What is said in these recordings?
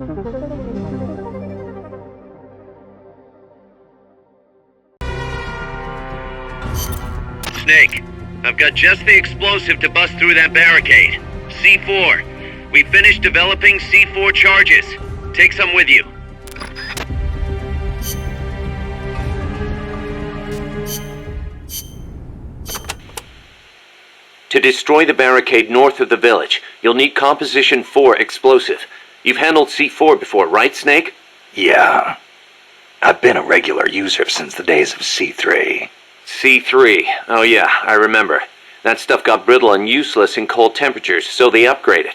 Snake, I've got just the explosive to bust through that barricade. C4. We finished developing C4 charges. Take some with you. To destroy the barricade north of the village, you'll need Composition 4 explosive. You've handled C4 before, right, Snake? Yeah. I've been a regular user since the days of C3. C3. Oh yeah, I remember. That stuff got brittle and useless in cold temperatures, so they upgraded.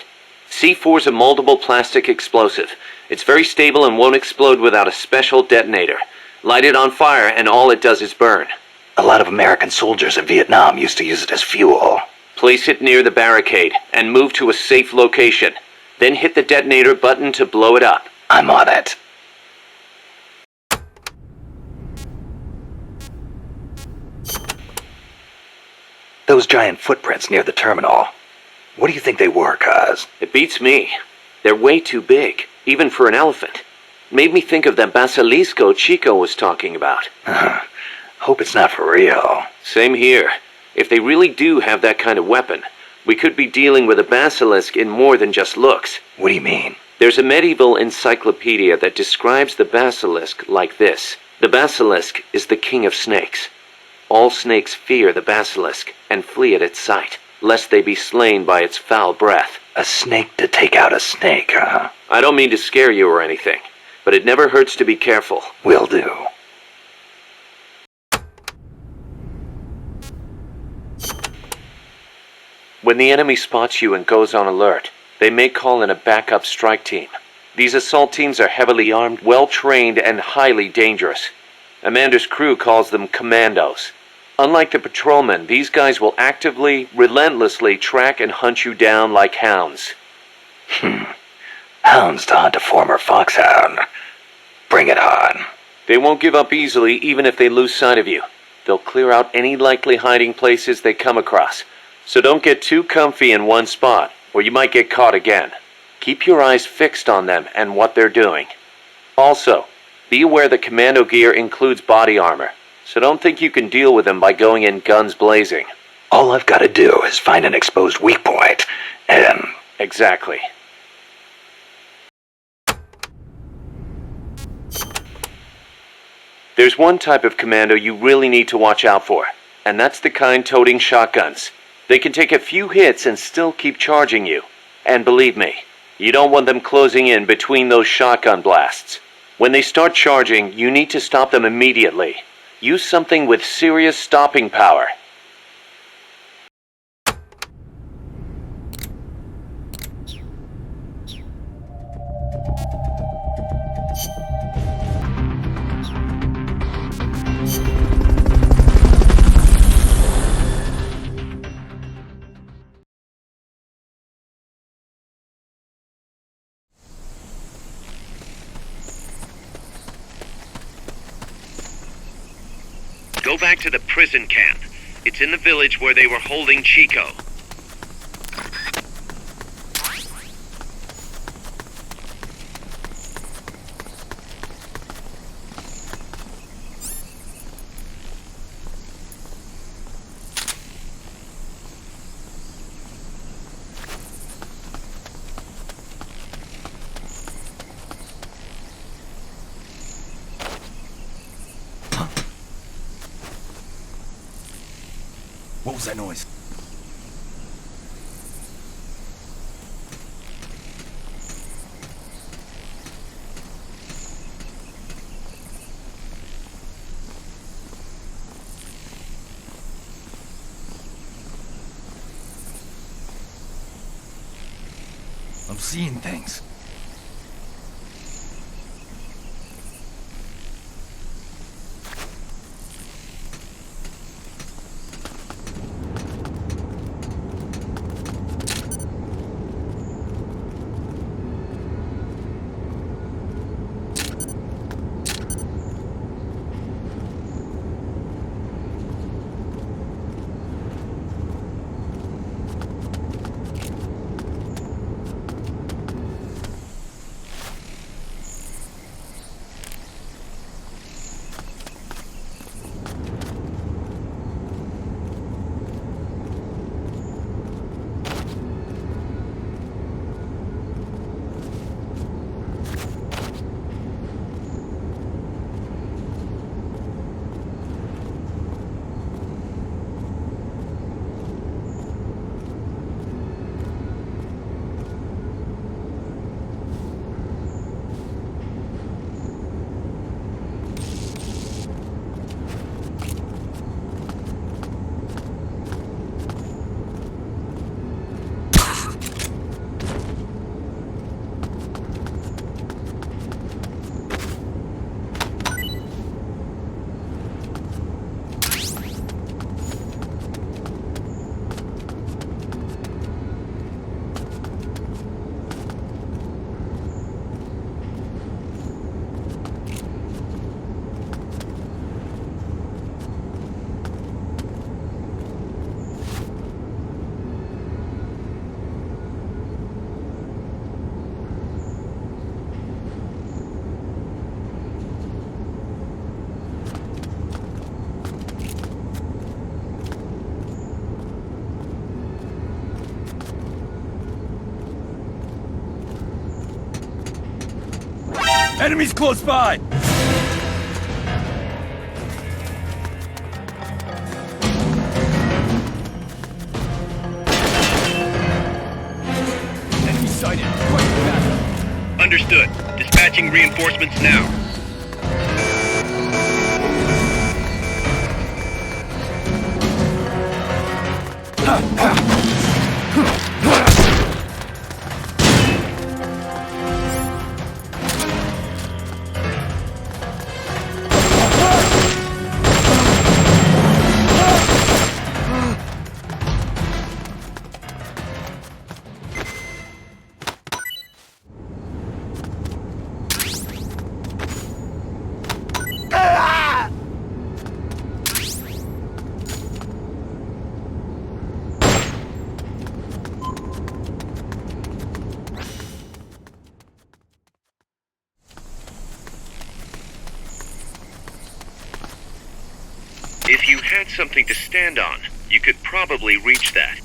C4's a moldable plastic explosive. It's very stable and won't explode without a special detonator. Light it on fire and all it does is burn. A lot of American soldiers in Vietnam used to use it as fuel. Place it near the barricade and move to a safe location. Then hit the detonator button to blow it up. I'm on it. Those giant footprints near the terminal. What do you think they were, Cuz? It beats me. They're way too big, even for an elephant. Made me think of that basilisco Chico was talking about. Hope it's not for real. Same here. If they really do have that kind of weapon, we could be dealing with a basilisk in more than just looks. What do you mean? There's a medieval encyclopedia that describes the basilisk like this. The basilisk is the king of snakes. All snakes fear the basilisk and flee at its sight, lest they be slain by its foul breath. A snake to take out a snake, huh? I don't mean to scare you or anything, but it never hurts to be careful. Will do. When the enemy spots you and goes on alert, they may call in a backup strike team. These assault teams are heavily armed, well-trained, and highly dangerous. Amanda's crew calls them commandos. Unlike the patrolmen, these guys will actively, relentlessly track and hunt you down like hounds. Hounds to hunt a former foxhound. Bring it on. They won't give up easily even if they lose sight of you. They'll clear out any likely hiding places they come across. So don't get too comfy in one spot, or you might get caught again. Keep your eyes fixed on them and what they're doing. Also, be aware that commando gear includes body armor, so don't think you can deal with them by going in guns blazing. All I've got to do is find an exposed weak point, and... Exactly. There's one type of commando you really need to watch out for, and that's the kind toting shotguns. They can take a few hits and still keep charging you. And believe me, you don't want them closing in between those shotgun blasts. When they start charging, you need to stop them immediately. Use something with serious stopping power. Go back to the prison camp. It's in the village where they were holding Chico. What was that noise? I'm seeing things. Enemies close by! Enemy sighted. Quick, back. Understood. Dispatching reinforcements now. If you had something to stand on, you could probably reach that.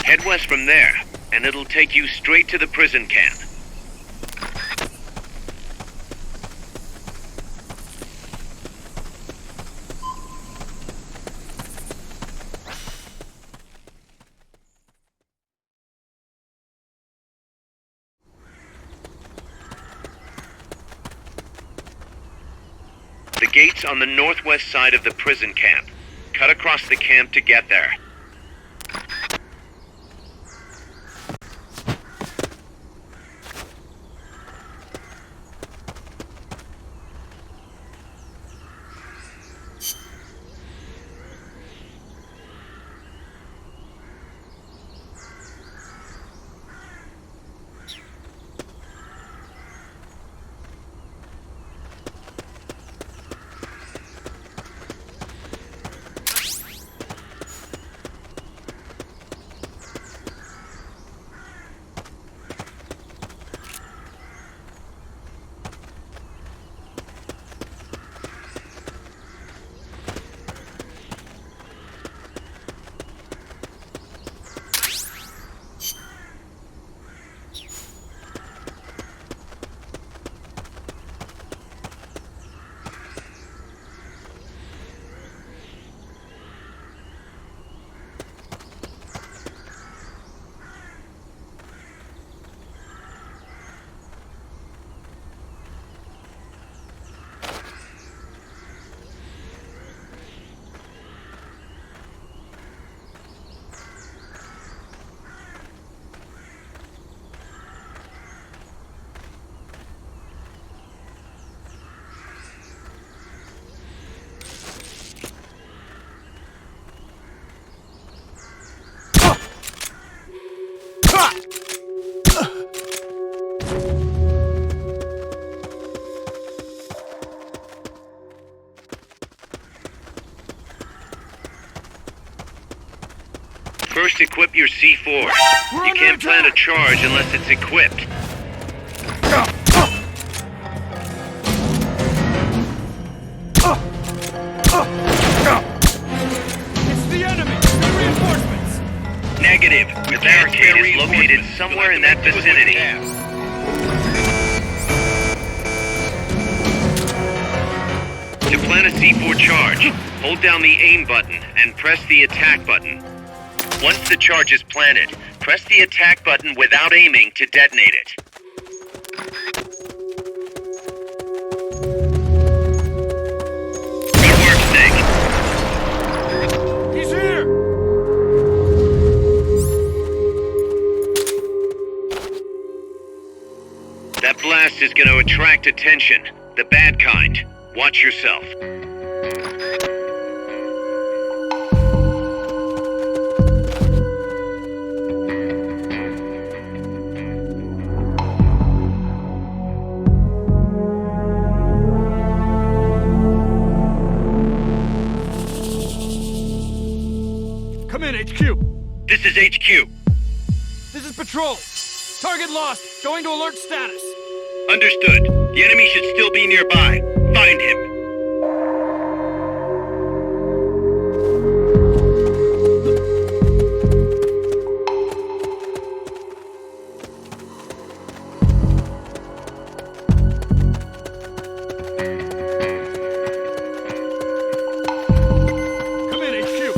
Head west from there, and it'll take you straight to the prison camp. The gate's on the northwest side of the prison camp. Cut across the camp to get there. First, equip your C4. You can't plant a charge unless it's equipped. It's the enemy! The reinforcements! Negative. The barricade is located somewhere in that vicinity. To plant a C4 charge, hold down the aim button and press the attack button. Once the charge is planted, press the attack button without aiming to detonate it. Good work, Snake. He's here! That blast is going to attract attention. The bad kind. Watch yourself. Come in, HQ! This is HQ. This is Patrol! Target lost! Going to alert status! Understood. The enemy should still be nearby. Find him. Come in, HQ!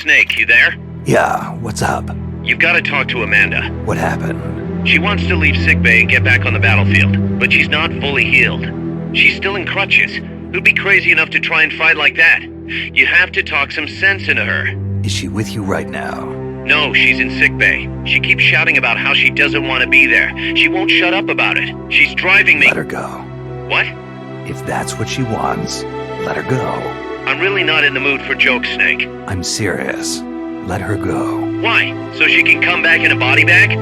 Snake, you there? Yeah, what's up? You've got to talk to Amanda. What happened? She wants to leave sickbay and get back on the battlefield, but she's not fully healed. She's still in crutches. Who'd be crazy enough to try and fight like that? You have to talk some sense into her. Is she with you right now? No, she's in sickbay. She keeps shouting about how she doesn't want to be there. She won't shut up about it. She's driving me. Let her go. What? If that's what she wants, let her go. I'm really not in the mood for jokes, Snake. I'm serious. Let her go. Why? So she can come back in a body bag?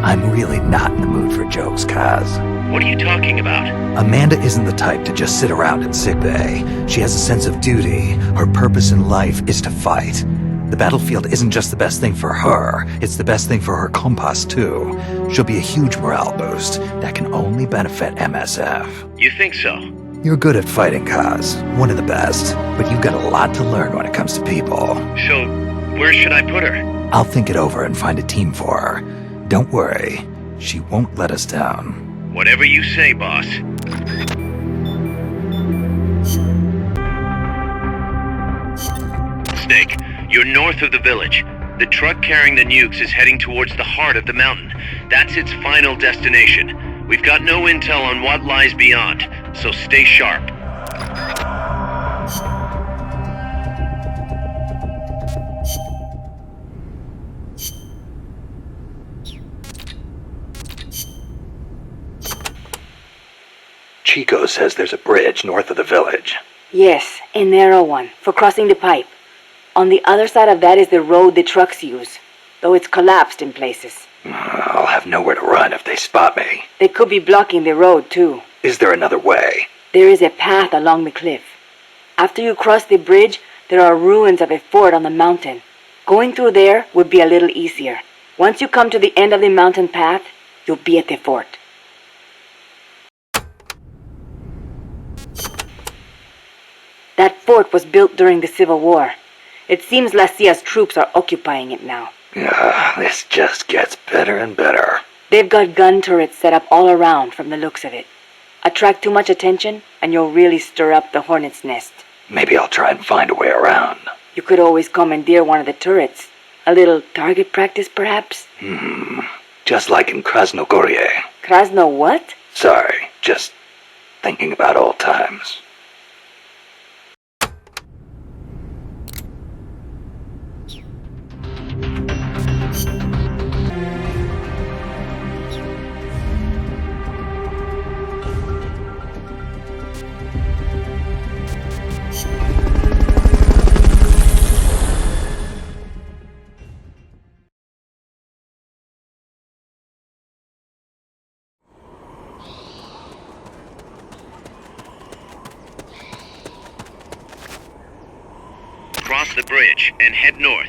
I'm really not in the mood for jokes, Kaz. What are you talking about? Amanda isn't the type to just sit around in sickbay. She has a sense of duty. Her purpose in life is to fight. The battlefield isn't just the best thing for her, it's the best thing for her compas too. She'll be a huge morale boost that can only benefit MSF. You think so? You're good at fighting, Kaz. One of the best. But you've got a lot to learn when it comes to people. So, where should I put her? I'll think it over and find a team for her. Don't worry. She won't let us down. Whatever you say, boss. Snake, you're north of the village. The truck carrying the nukes is heading towards the heart of the mountain. That's its final destination. We've got no intel on what lies beyond, so stay sharp. Chico says there's a bridge north of the village. Yes, a narrow one, for crossing the pipe. On the other side of that is the road the trucks use, though it's collapsed in places. I'll have nowhere to run if they spot me. They could be blocking the road, too. Is there another way? There is a path along the cliff. After you cross the bridge, there are ruins of a fort on the mountain. Going through there would be a little easier. Once you come to the end of the mountain path, you'll be at the fort. That fort was built during the Civil War. It seems Lacia's troops are occupying it now. This just gets better and better. They've got gun turrets set up all around from the looks of it. Attract too much attention, and you'll really stir up the hornet's nest. Maybe I'll try and find a way around. You could always commandeer one of the turrets. A little target practice, perhaps? Just like in Krasnogorye. Krasno what? Sorry, just thinking about old times. cross the bridge and head north.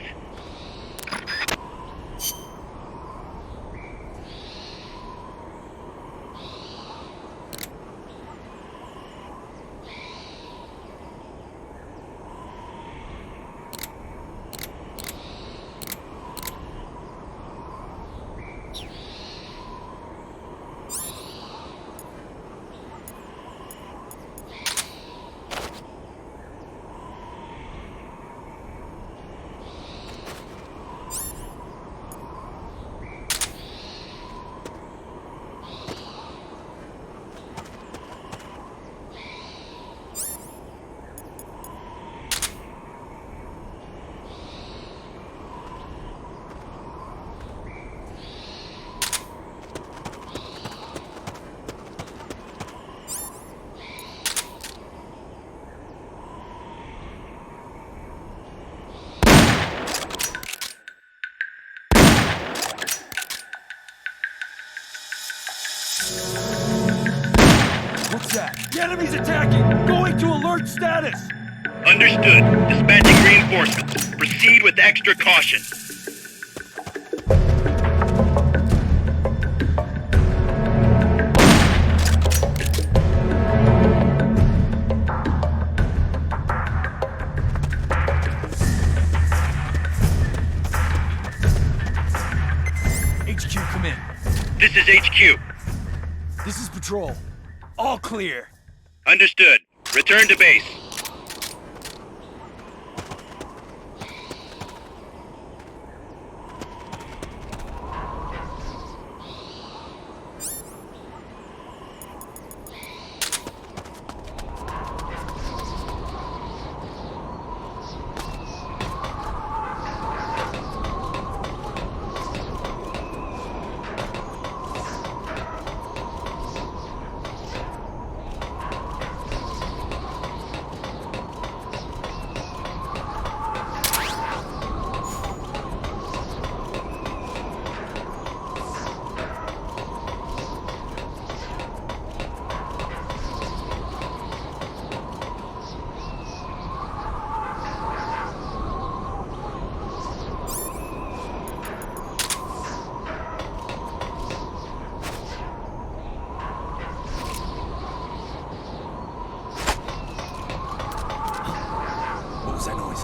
What's that? The enemy's attacking! Going to alert status! Understood. Dispatching reinforcements. Proceed with extra caution. HQ, come in. This is HQ. This is Patrol. All clear. Understood. Return to base. What was that noise?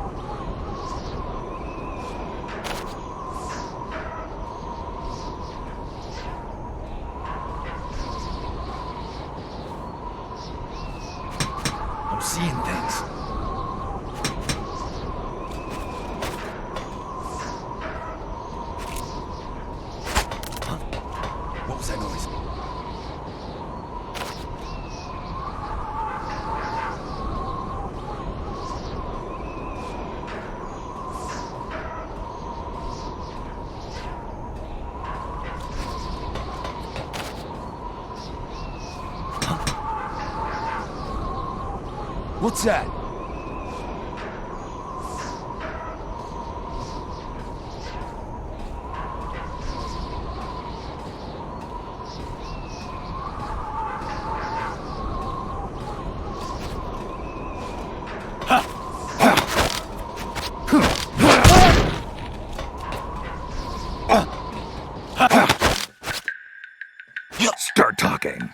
I'm seeing things. Huh? What was that noise? What's that? Start talking.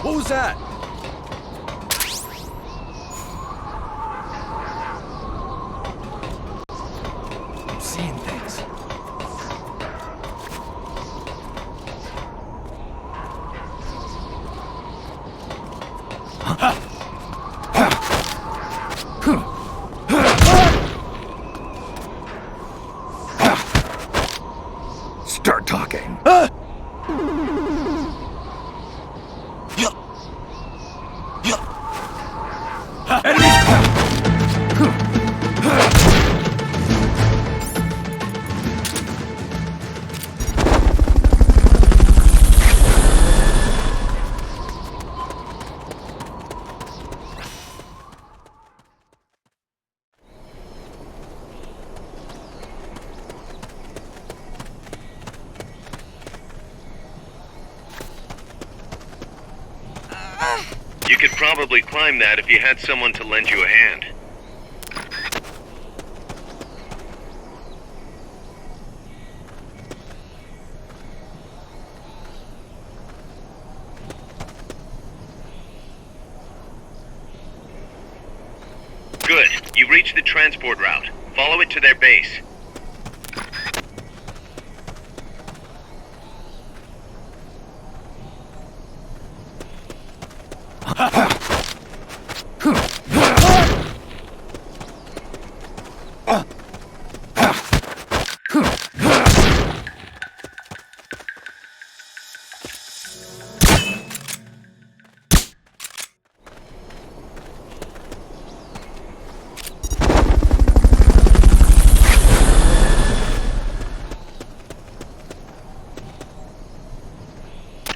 What was that? I'm seeing things. start talking. You could probably climb that if you had someone to lend you a hand. Good. You reached the transport route. Follow it to their base.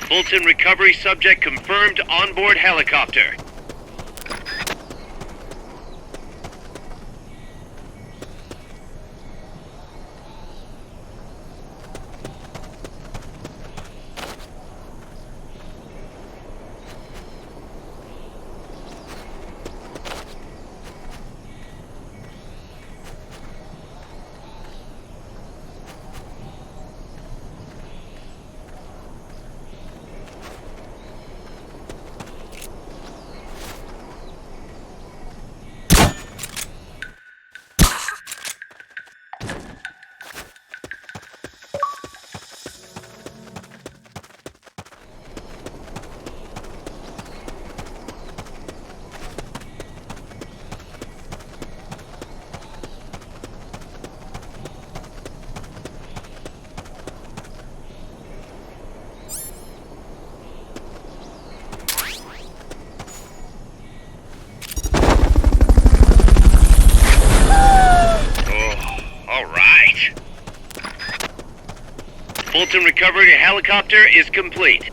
Fulton recovery subject confirmed onboard helicopter. Fulton recovery helicopter is complete.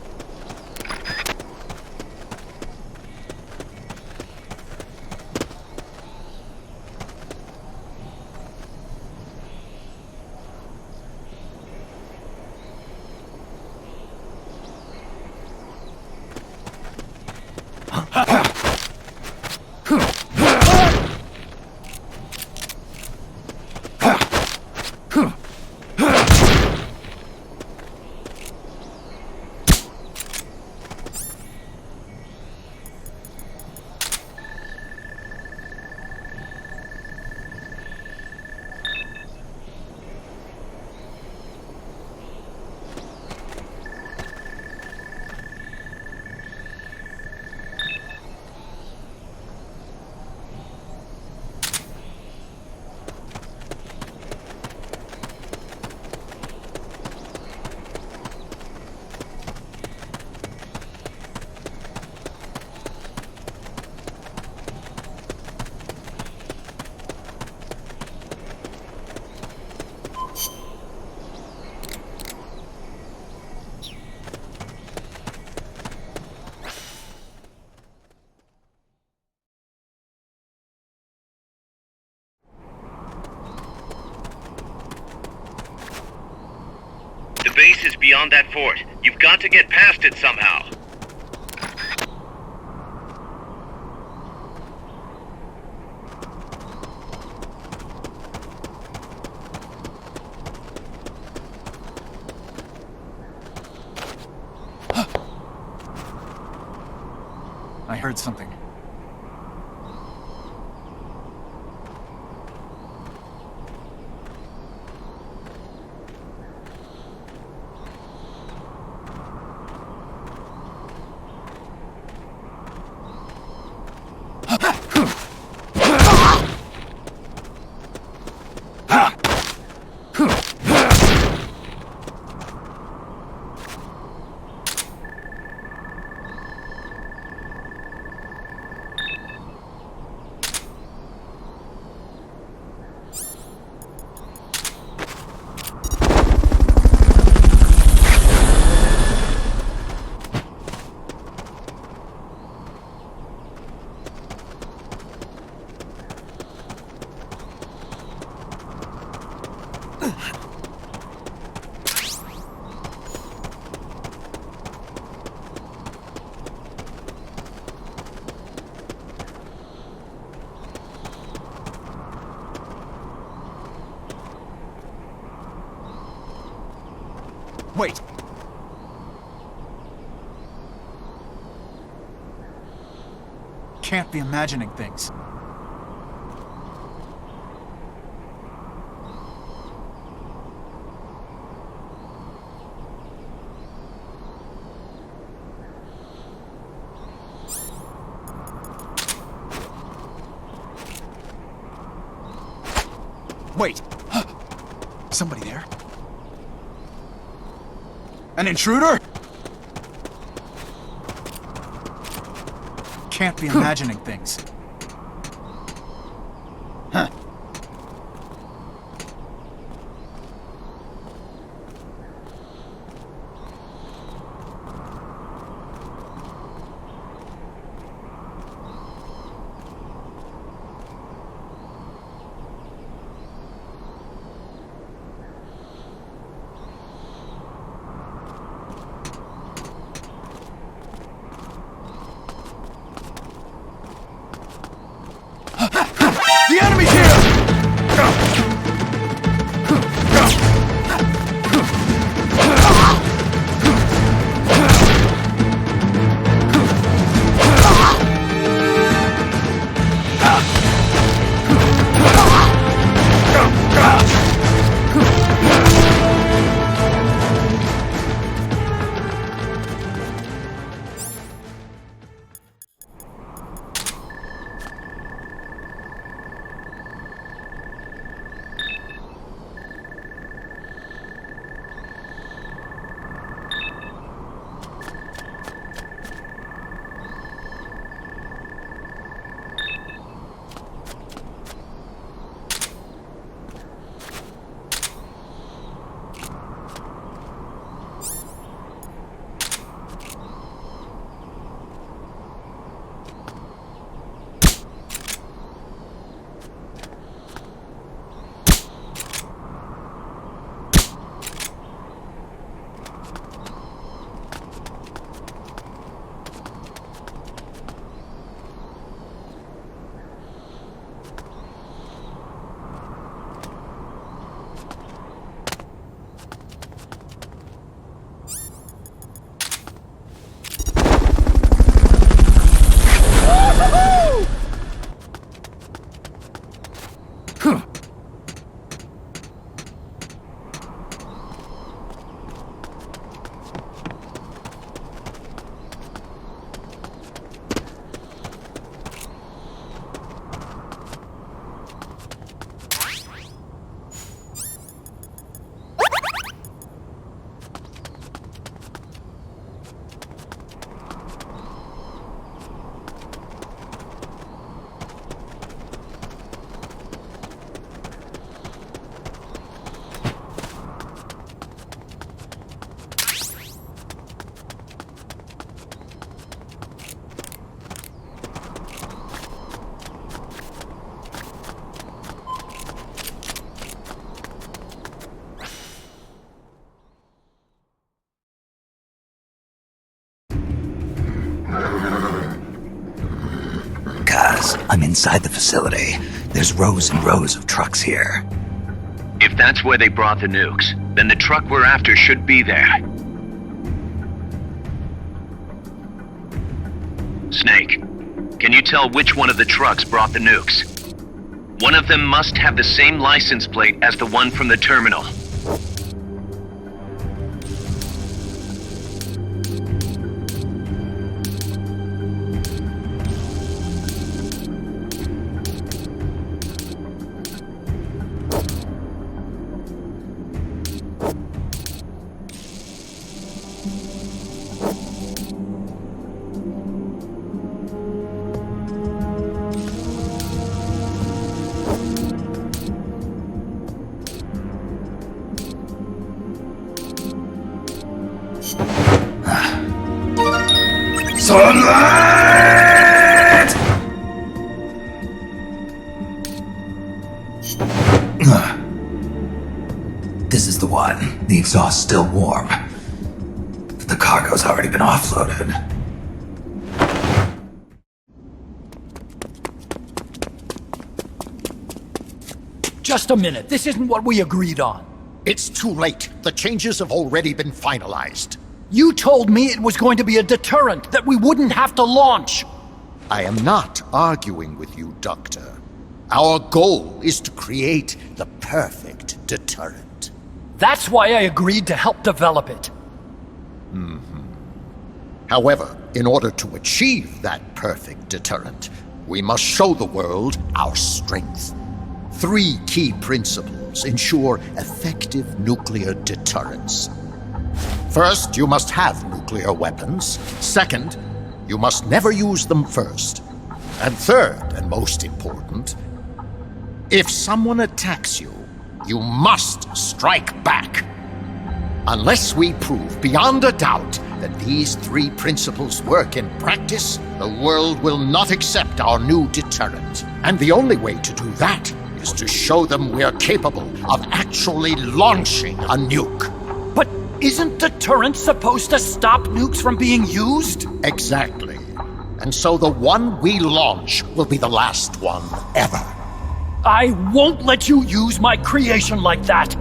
The base is beyond that fort. You've got to get past it somehow. I heard something. Wait. Can't be imagining things. Wait! Somebody there? An intruder? Can't be imagining things. Huh. The enemy's here! I'm inside the facility. There's rows and rows of trucks here. If that's where they brought the nukes, then the truck we're after should be there. Snake, can you tell which one of the trucks brought the nukes? One of them must have the same license plate as the one from the terminal. Sunlight! This is the one. The exhaust's still warm. But the cargo's already been offloaded. Just a minute. This isn't what we agreed on. It's too late. The changes have already been finalized. You told me it was going to be a deterrent, that we wouldn't have to launch. I am not arguing with you, Doctor. Our goal is to create the perfect deterrent. That's why I agreed to help develop it. However, in order to achieve that perfect deterrent, we must show the world our strength. 3 key principles ensure effective nuclear deterrence. First, you must have nuclear weapons. Second, you must never use them first. And third, and most important, if someone attacks you, you must strike back. Unless we prove beyond a doubt that these 3 principles work in practice, the world will not accept our new deterrent. And the only way to do that is to show them we're capable of actually launching a nuke. But isn't deterrent supposed to stop nukes from being used? Exactly. And so the one we launch will be the last one ever. I won't let you use my creation like that.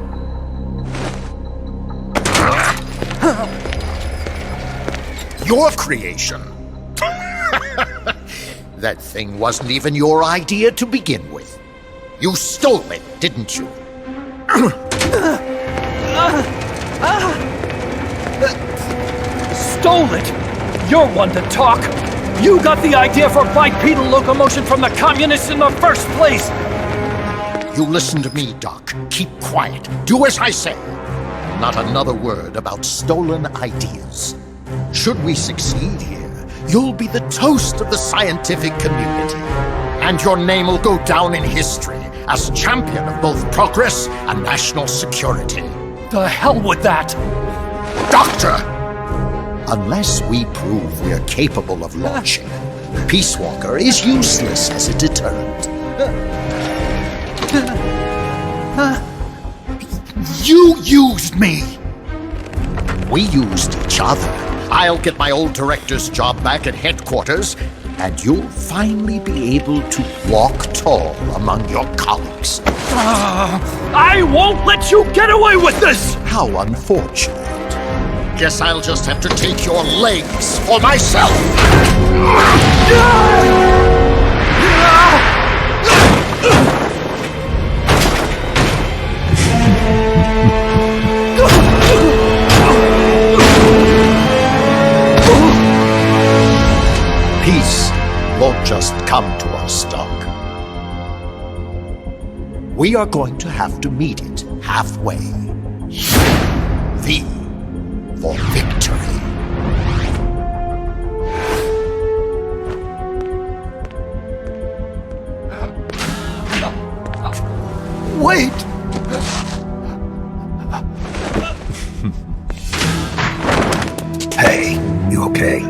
Your creation? That thing wasn't even your idea to begin with. You stole it, didn't you? Stole it? You're one to talk. You got the idea for bipedal locomotion from the communists in the first place. You listen to me, Doc. Keep quiet. Do as I say. Not another word about stolen ideas. Should we succeed here, you'll be the toast of the scientific community. And your name will go down in history as champion of both progress and national security. The hell with that! Doctor! Unless we prove we're capable of launching, Peace Walker is useless as a deterrent. You used me! We used each other. I'll get my old director's job back at headquarters, and you'll finally be able to walk tall among your colleagues. I won't let you get away with this! How unfortunate. Guess I'll just have to take your legs for myself. Peace won't just come to us, Doc. We are going to have to meet it halfway. V for victory. Wait! Hey, you okay?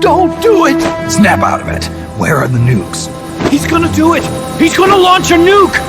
Don't do it! Snap out of it. Where are the nukes? He's gonna do it! He's gonna launch a nuke!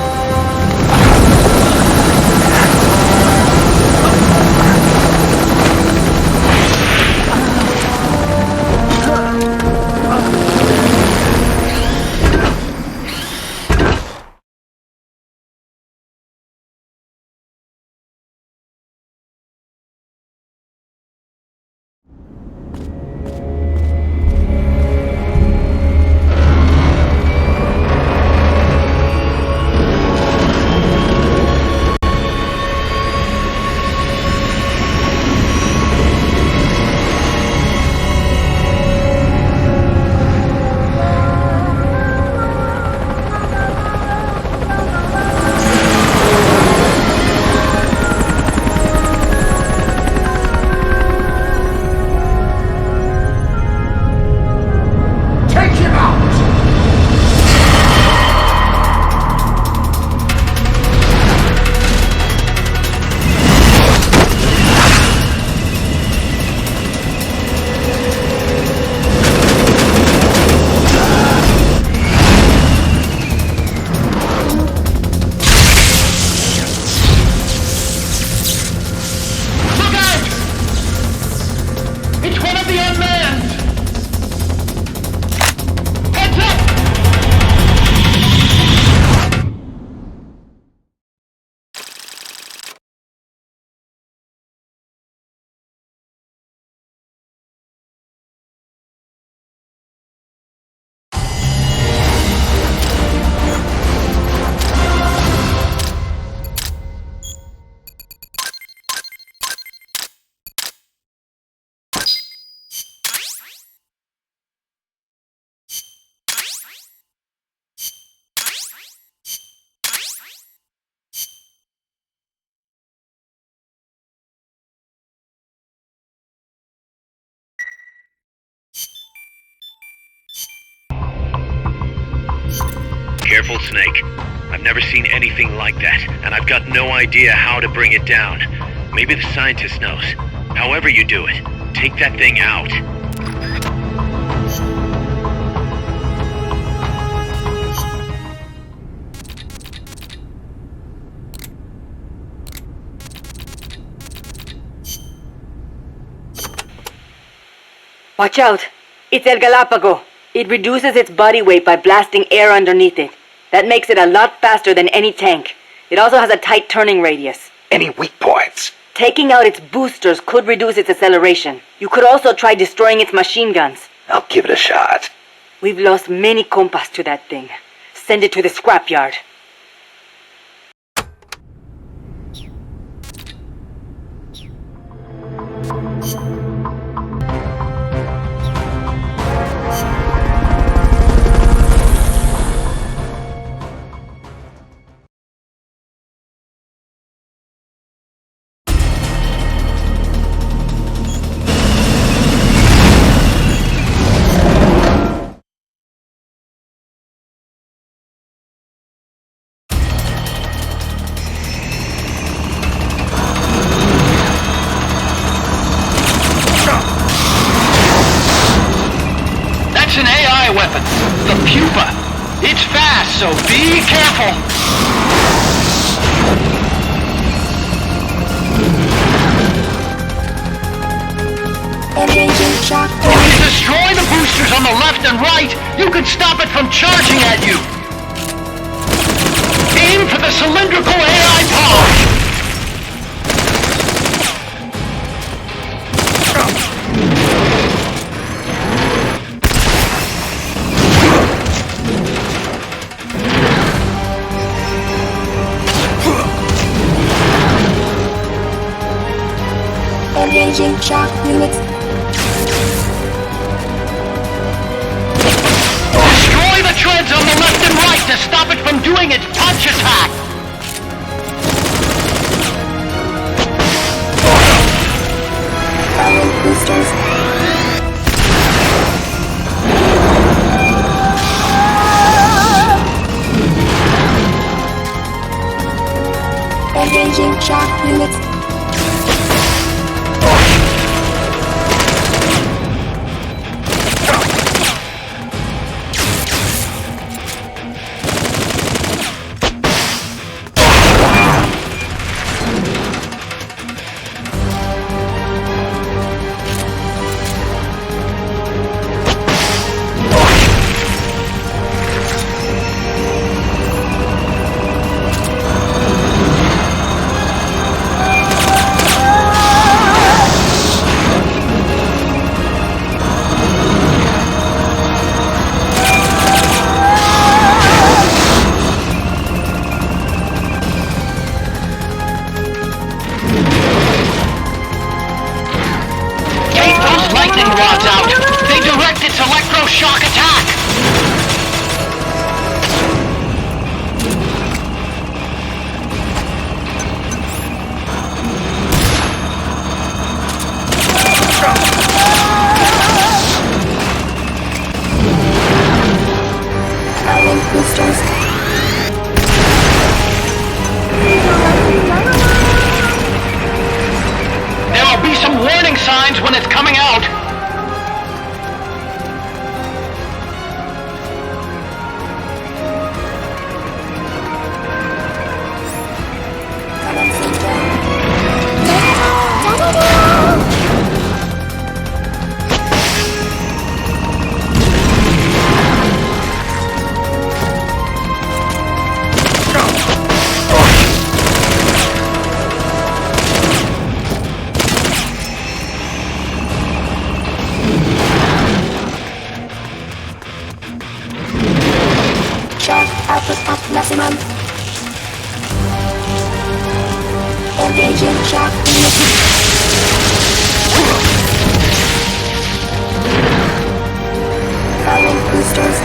Careful, Snake. I've never seen anything like that, and I've got no idea how to bring it down. Maybe the scientist knows. However you do it, take that thing out. Watch out! It's El Galapago. It reduces its body weight by blasting air underneath it. That makes it a lot faster than any tank. It also has a tight turning radius. Any weak points? Taking out its boosters could reduce its acceleration. You could also try destroying its machine guns. I'll give it a shot. We've lost many compas to that thing. Send it to the scrapyard. An AI weapon, the PUPA. It's fast, so be careful. Engaging shock. If you destroy the boosters on the left and right, you can stop it from charging at you. Aim for the cylindrical AI pod. Engaging shock units. Destroy the treads on the left and right to stop it from doing its punch attack. Firing boosters. Engaging shock units. Rods out. They direct its electroshock attack. Firing boosters. There will be some warning signs when it's coming out. Output at maximum. Engaging shock unit. Firing boosters.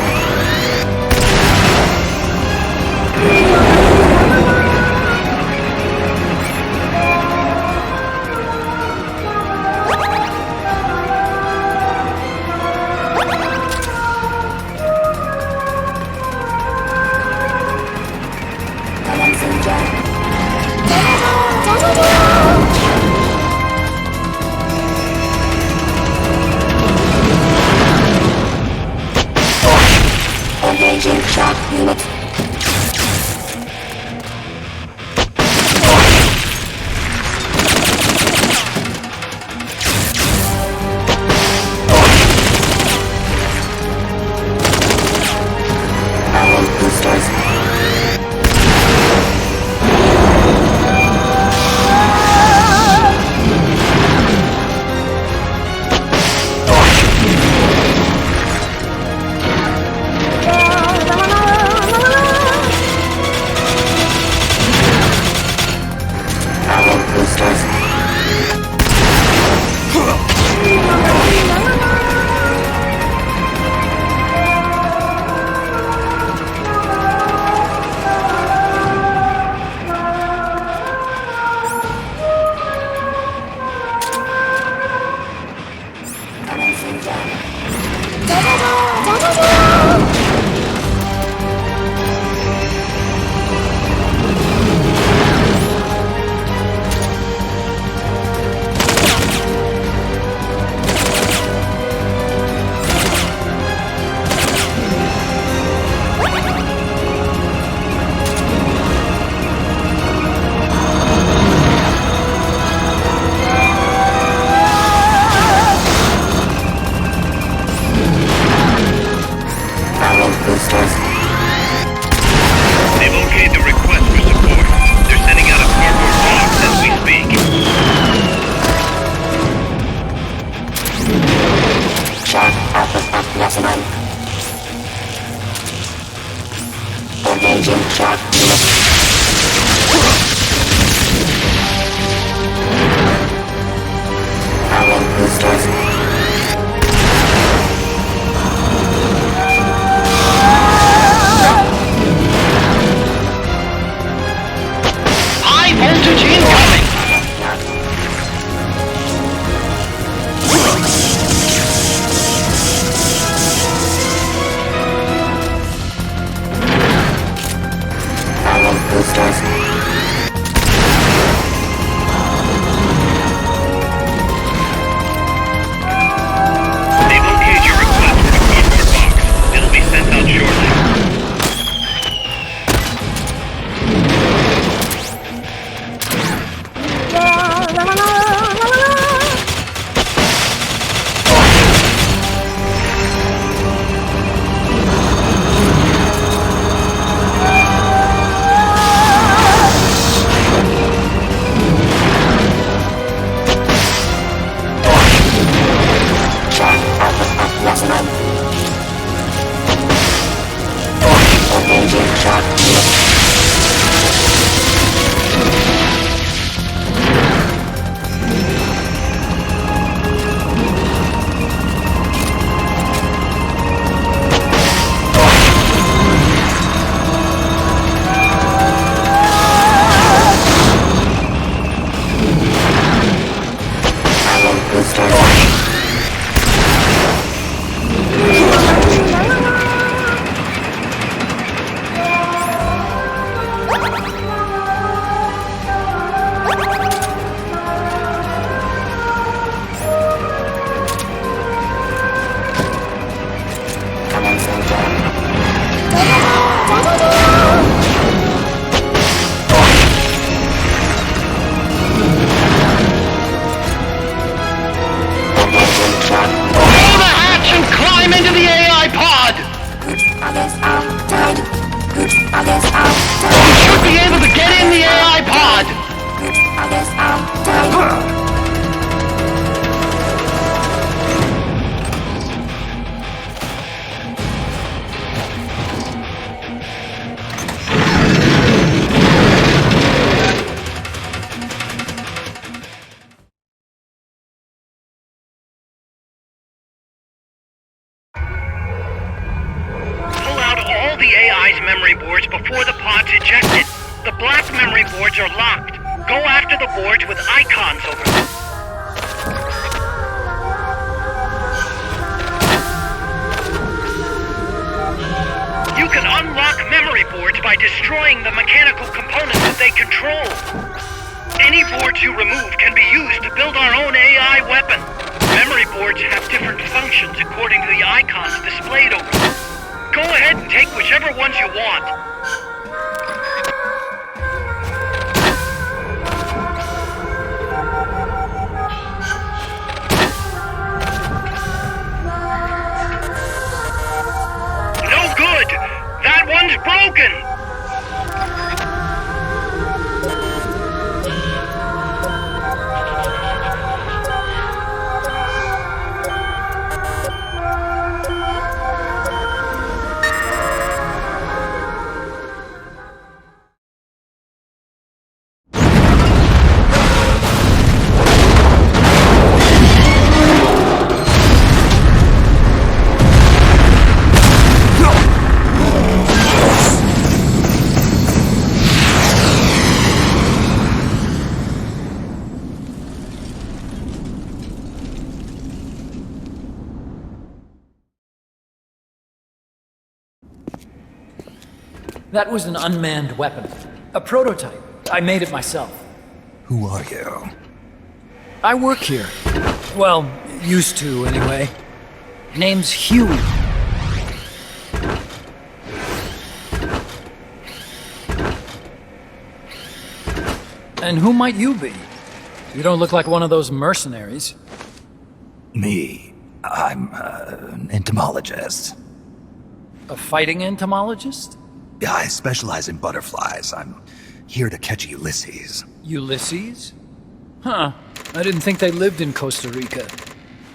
Put others on time. Pull out all the AI's memory boards before the pod's ejected. The black memory boards are locked. Go after the boards with icons over them. You can unlock memory boards by destroying the mechanical components that they control. Any boards you remove can be used to build our own AI weapon. Memory boards have different functions according to the icons displayed over them. Go ahead and take whichever ones you want. No good! That one's broken! That was an unmanned weapon. A prototype. I made it myself. Who are you? I work here. Well, used to, anyway. Name's Huey. And who might you be? You don't look like one of those mercenaries. Me. I'm an entomologist. A fighting entomologist? Yeah, I specialize in butterflies. I'm here to catch Ulysses. Ulysses? Huh. I didn't think they lived in Costa Rica.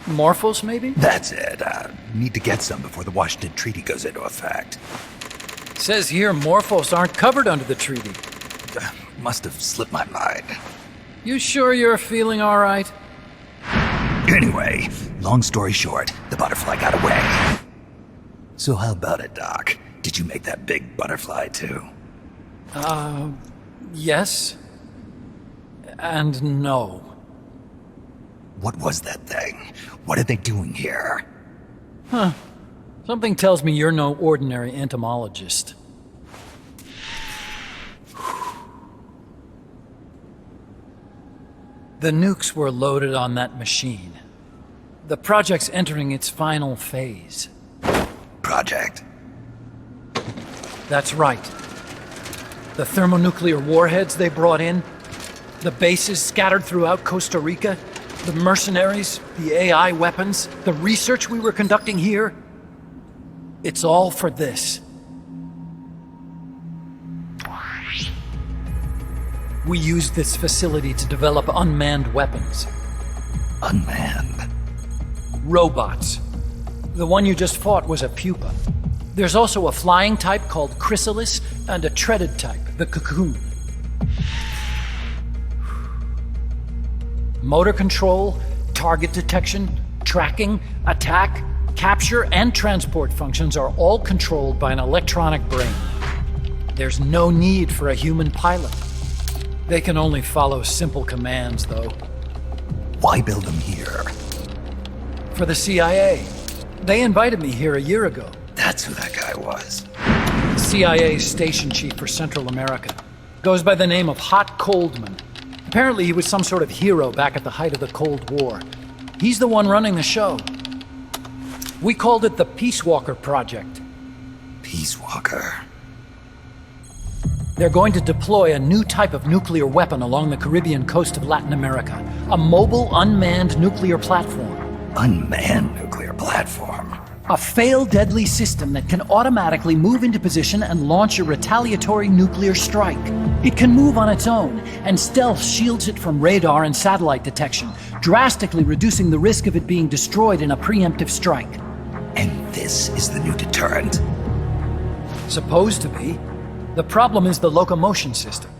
Morphos, maybe? That's it. Need to get some before the Washington Treaty goes into effect. Says here Morphos aren't covered under the treaty. Must have slipped my mind. You sure you're feeling all right? Anyway, long story short, the butterfly got away. So how about it, Doc? Did you make that big butterfly too? Yes. And no. What was that thing? What are they doing here? Huh. Something tells me you're no ordinary entomologist. The nukes were loaded on that machine. The project's entering its final phase. Project? That's right. The thermonuclear warheads they brought in, the bases scattered throughout Costa Rica, the mercenaries, the AI weapons, the research we were conducting here. It's all for this. We used this facility to develop unmanned weapons. Unmanned? Robots. The one you just fought was a PUPA. There's also a flying type called Chrysalis and a treaded type, the Cocoon. Motor control, target detection, tracking, attack, capture, and transport functions are all controlled by an electronic brain. There's no need for a human pilot. They can only follow simple commands, though. Why build them here? For the CIA. They invited me here a year ago. That's who that guy was. CIA station chief for Central America. Goes by the name of Hot Coldman. Apparently he was some sort of hero back at the height of the Cold War. He's the one running the show. We called it the Peace Walker Project. Peace Walker. They're going to deploy a new type of nuclear weapon along the Caribbean coast of Latin America. A mobile, unmanned nuclear platform. Unmanned nuclear platform? A fail-deadly system that can automatically move into position and launch a retaliatory nuclear strike. It can move on its own, and stealth shields it from radar and satellite detection, drastically reducing the risk of it being destroyed in a preemptive strike. And this is the new deterrent? Supposed to be. The problem is the locomotion system.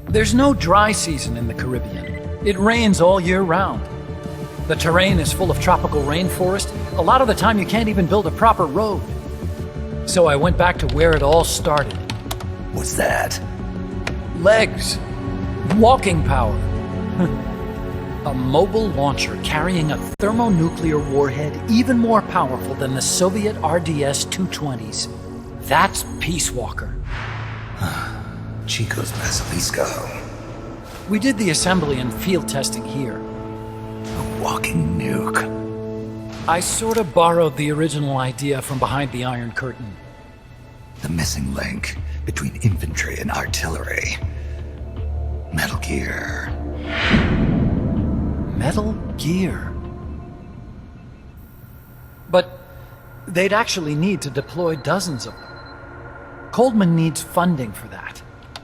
There's no dry season in the Caribbean. It rains all year round. The terrain is full of tropical rainforest. A lot of the time you can't even build a proper road. So I went back to where it all started. What's that? Legs. Walking power. A mobile launcher carrying a thermonuclear warhead even more powerful than the Soviet RDS-220s. That's Peace Walker. Chico's Basilisco. We did the assembly and field testing here. A walking nuke. I sort of borrowed the original idea from behind the Iron Curtain. The missing link between infantry and artillery. Metal Gear. Metal Gear. But they'd actually need to deploy dozens of them. Coldman needs funding for that.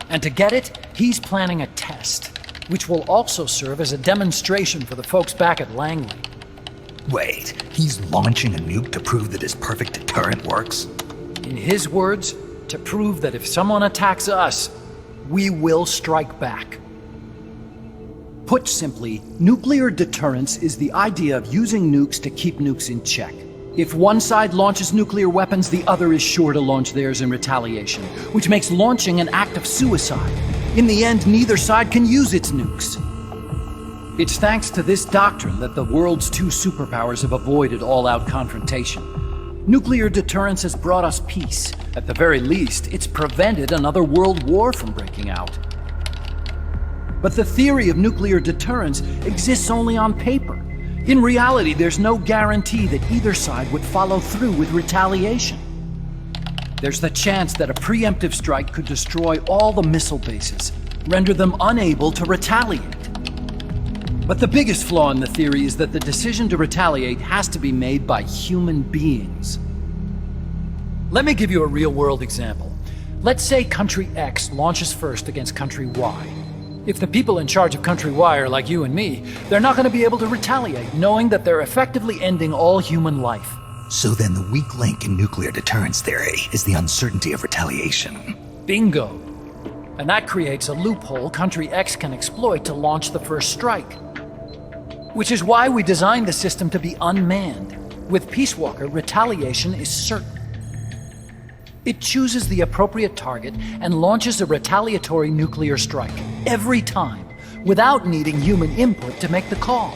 And to get it, he's planning a test, which will also serve as a demonstration for the folks back at Langley. Wait, he's launching a nuke to prove that his perfect deterrent works? In his words, to prove that if someone attacks us, we will strike back. Put simply, nuclear deterrence is the idea of using nukes to keep nukes in check. If one side launches nuclear weapons, the other is sure to launch theirs in retaliation, which makes launching an act of suicide. In the end, neither side can use its nukes. It's thanks to this doctrine that the world's two superpowers have avoided all-out confrontation. Nuclear deterrence has brought us peace. At the very least, it's prevented another world war from breaking out. But the theory of nuclear deterrence exists only on paper. In reality, there's no guarantee that either side would follow through with retaliation. There's the chance that a preemptive strike could destroy all the missile bases, render them unable to retaliate. But the biggest flaw in the theory is that the decision to retaliate has to be made by human beings. Let me give you a real-world example. Let's say Country X launches first against Country Y. If the people in charge of Country Y are like you and me, they're not going to be able to retaliate, knowing that they're effectively ending all human life. So then the weak link in nuclear deterrence theory is the uncertainty of retaliation. Bingo. And that creates a loophole Country X can exploit to launch the first strike. Which is why we designed the system to be unmanned. With Peace Walker, retaliation is certain. It chooses the appropriate target and launches a retaliatory nuclear strike, every time, without needing human input to make the call.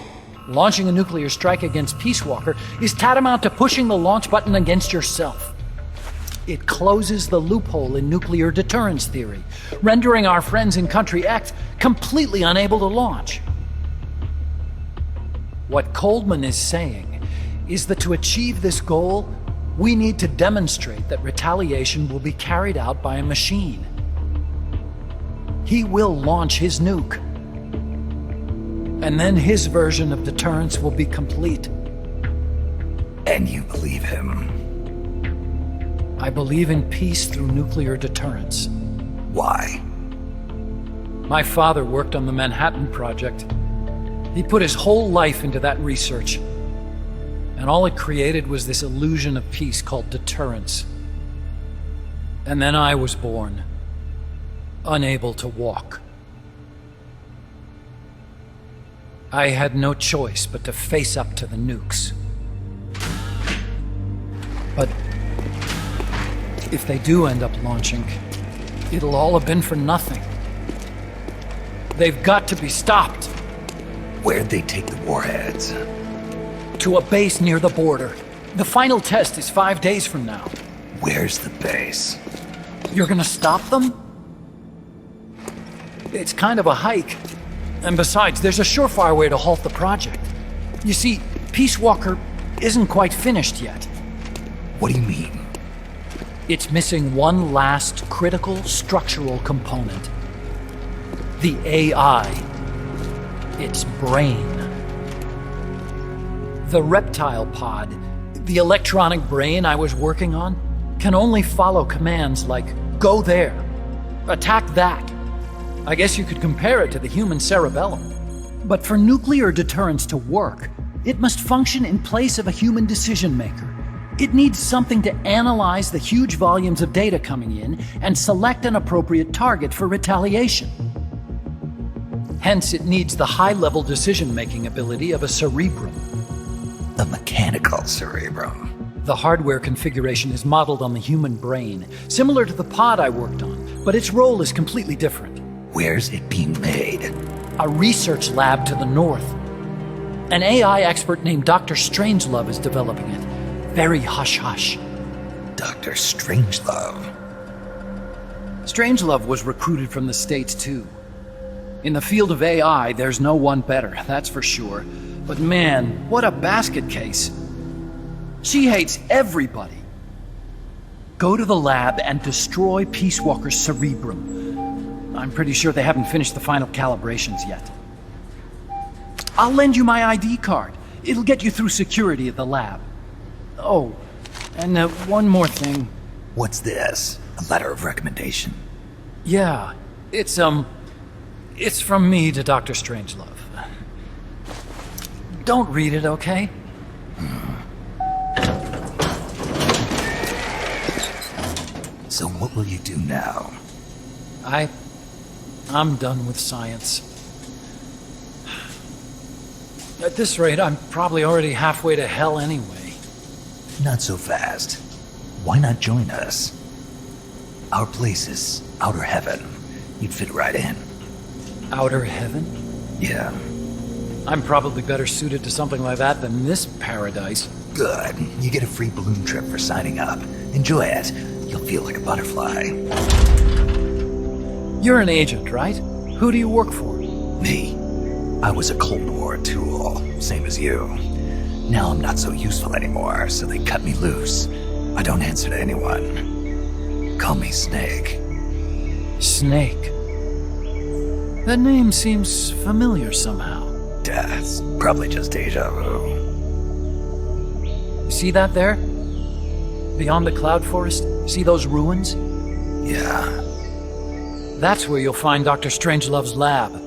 Launching a nuclear strike against Peace Walker is tantamount to pushing the launch button against yourself. It closes the loophole in nuclear deterrence theory, rendering our friends in Country X completely unable to launch. What Coldman is saying is that to achieve this goal, we need to demonstrate that retaliation will be carried out by a machine. He will launch his nuke. And then his version of deterrence will be complete. And you believe him? I believe in peace through nuclear deterrence. Why? My father worked on the Manhattan Project. He put his whole life into that research. And all it created was this illusion of peace called deterrence. And then I was born, unable to walk. I had no choice but to face up to the nukes. But if they do end up launching, it'll all have been for nothing. They've got to be stopped. Where'd they take the warheads? To a base near the border. The final test is 5 days from now. Where's the base? You're gonna stop them? It's kind of a hike. And besides, there's a surefire way to halt the project. You see, Peace Walker isn't quite finished yet. What do you mean? It's missing one last critical structural component. The AI. Its brain. The reptile pod, The electronic brain I was working on can only follow commands like, go there, attack that. I guess you could compare it to the human cerebellum. But for nuclear deterrence to work, it must function in place of a human decision maker. It needs something to analyze the huge volumes of data coming in and select an appropriate target for retaliation. Hence, it needs the high-level decision-making ability of a cerebrum. A mechanical cerebrum. The hardware configuration is modeled on the human brain, similar to the pod I worked on, but its role is completely different. Where's it being made? A research lab to the north. An AI expert named Dr. Strangelove is developing it. Very hush-hush. Dr. Strangelove. Strangelove was recruited from the States, too. In the field of AI, there's no one better, that's for sure. But man, what a basket case. She hates everybody. Go to the lab and destroy Peace Walker's cerebrum. I'm pretty sure they haven't finished the final calibrations yet. I'll lend you my ID card. It'll get you through security at the lab. Oh, and one more thing. What's this? A letter of recommendation? Yeah, it's from me to Dr. Strangelove. Don't read it, okay? So what will you do now? I'm done with science. At this rate, I'm probably already halfway to hell anyway. Not so fast. Why not join us? Our place is outer heaven. You'd fit right in. Outer heaven? Yeah. I'm probably better suited to something like that than this paradise. Good. You get a free balloon trip for signing up. Enjoy it. You'll feel like a butterfly. You're an agent, right? Who do you work for? Me. I was a Cold War tool, same as you. Now I'm not so useful anymore, so they cut me loose. I don't answer to anyone. Call me Snake. Snake. That name seems familiar somehow. That's probably just deja vu. See that there? Beyond the cloud forest? See those ruins? Yeah. That's where you'll find Dr. Strangelove's lab.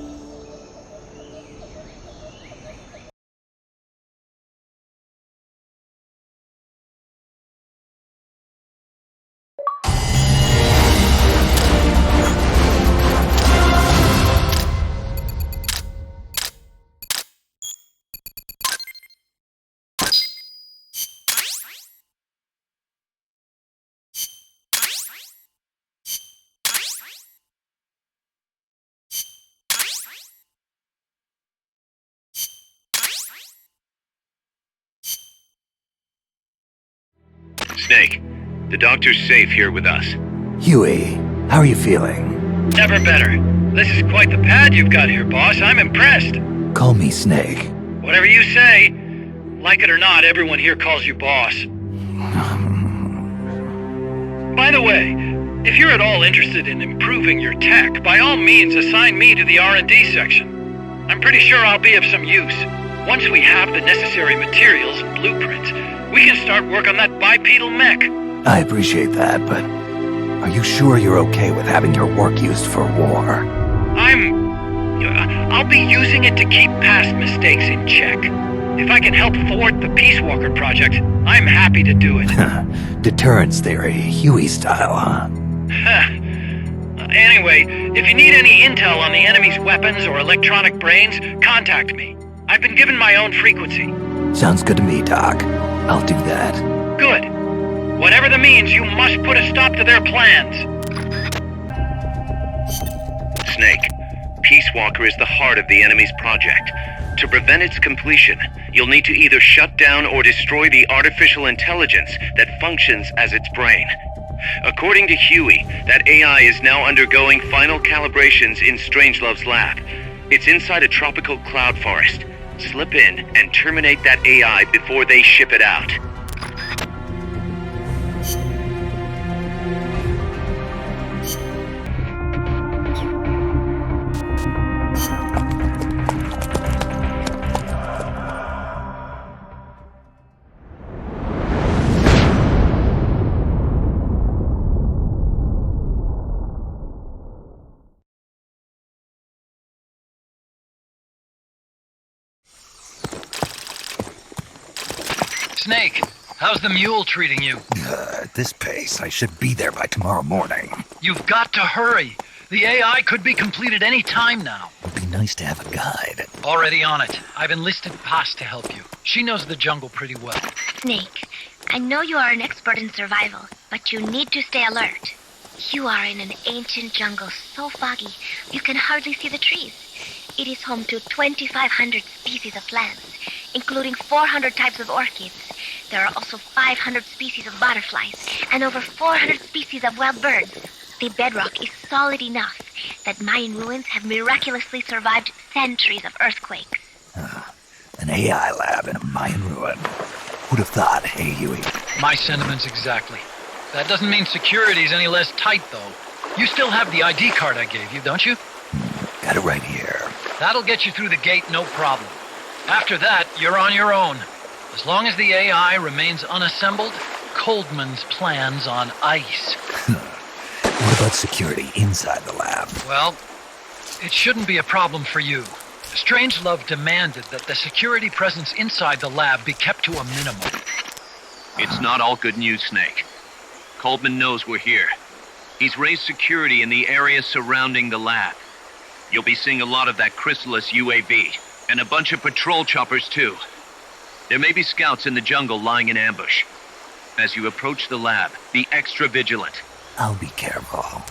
Snake, the doctor's safe here with us. Huey, how are you feeling? Never better. This is quite the pad you've got here, boss. I'm impressed. Call me Snake. Whatever you say. Like it or not, everyone here calls you boss. By the way, if you're at all interested in improving your tech, by all means assign me to the R&D section. I'm pretty sure I'll be of some use. Once we have the necessary materials and blueprints, we can start work on that bipedal mech. I appreciate that, but are you sure you're okay with having your work used for war? I'll be using it to keep past mistakes in check. If I can help thwart the Peace Walker project, I'm happy to do it. Deterrence theory, Huey style, huh? Anyway, if you need any intel on the enemy's weapons or electronic brains, contact me. I've been given my own frequency. Sounds good to me, Doc. I'll do that. Good. Whatever the means, you must put a stop to their plans. Snake, Peace Walker is the heart of the enemy's project. To prevent its completion, you'll need to either shut down or destroy the artificial intelligence that functions as its brain. According to Huey, that AI is now undergoing final calibrations in Strangelove's lab. It's inside a tropical cloud forest. Slip in and terminate that AI before they ship it out. Snake, how's the mule treating you? At this pace, I should be there by tomorrow morning. You've got to hurry. The AI could be completed any time now. It'd be nice to have a guide. Already on it. I've enlisted Paz to help you. She knows the jungle pretty well. Snake, I know you are an expert in survival, but you need to stay alert. You are in an ancient jungle so foggy, you can hardly see the trees. It is home to 2,500 species of plants, including 400 types of orchids. There are also 500 species of butterflies, and over 400 species of wild birds. The bedrock is solid enough that Mayan ruins have miraculously survived centuries of earthquakes. An AI lab in a Mayan ruin. Who'd have thought, hey, Huey? My sentiments exactly. That doesn't mean security's any less tight, though. You still have the ID card I gave you, don't you? Got it right here. That'll get you through the gate, no problem. After that, you're on your own. As long as the AI remains unassembled, Coldman's plan's on ice. What about security inside the lab? Well, it shouldn't be a problem for you. Strangelove demanded that the security presence inside the lab be kept to a minimum. It's not all good news, Snake. Coldman knows we're here. He's raised security in the area surrounding the lab. You'll be seeing a lot of that Chrysalis UAV, and a bunch of patrol choppers too. There may be scouts in the jungle lying in ambush. As you approach the lab, be extra vigilant. I'll be careful.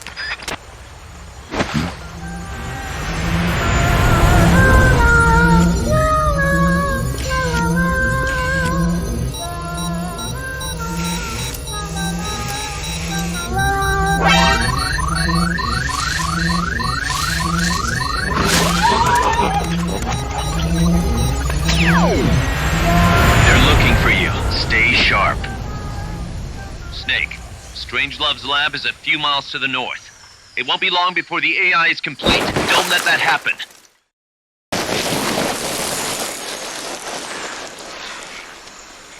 They're looking for you. Stay sharp. Snake, Strangelove's lab is a few miles to the north. It won't be long before the AI is complete. Don't let that happen.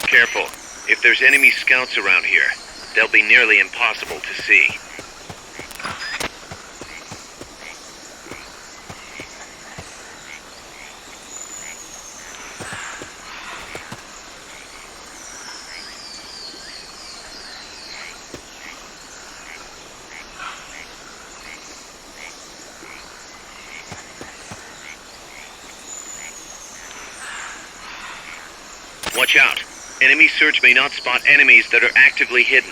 Careful. If there's enemy scouts around here, they'll be nearly impossible to see. Watch out. Enemy search may not spot enemies that are actively hidden.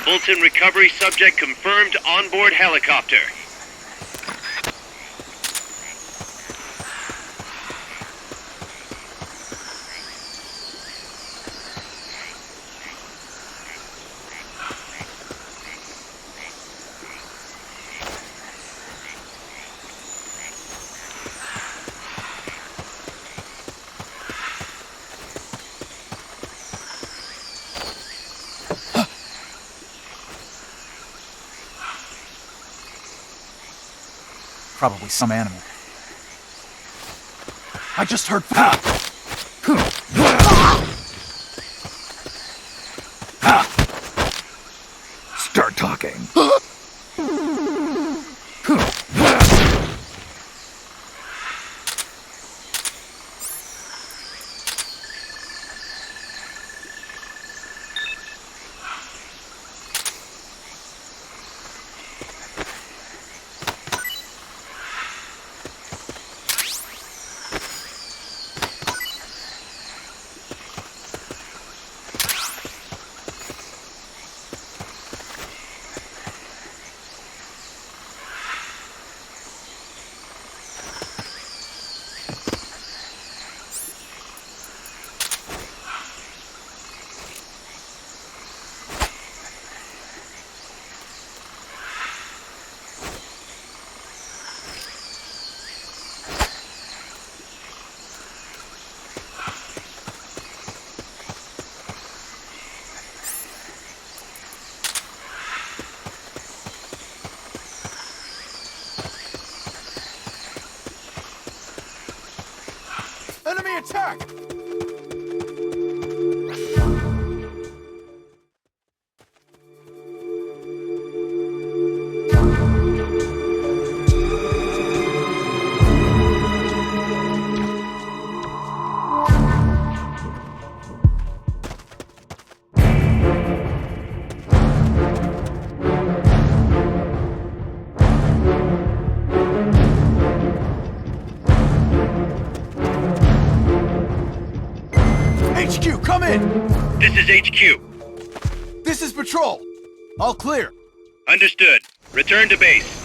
Fulton recovery subject confirmed onboard helicopter. Probably some animal. I just heard. Enemy attack! HQ, come in! This is HQ. This is Patrol. All clear. Understood. Return to base.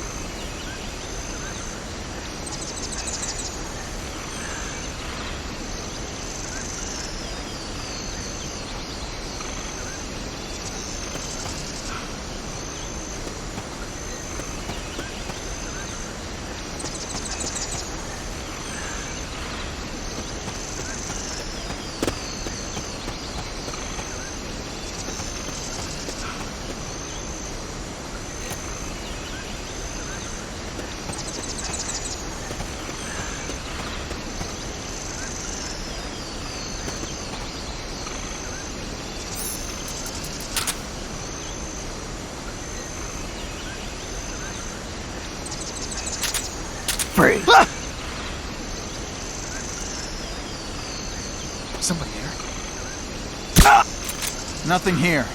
Free. Somebody there? Nothing here.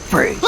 Free.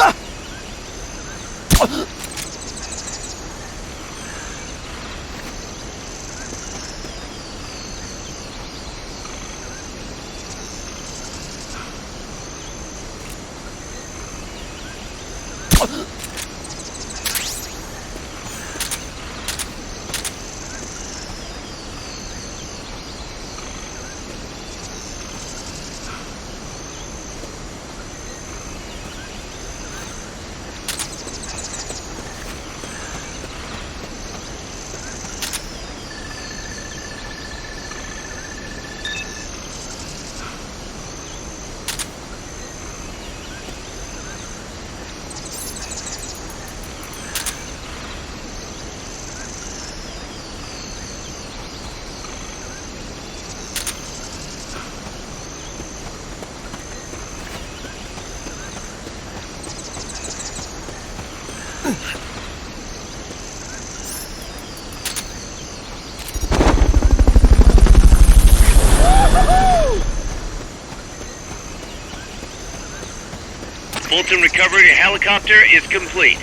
Fulton recovery helicopter is complete.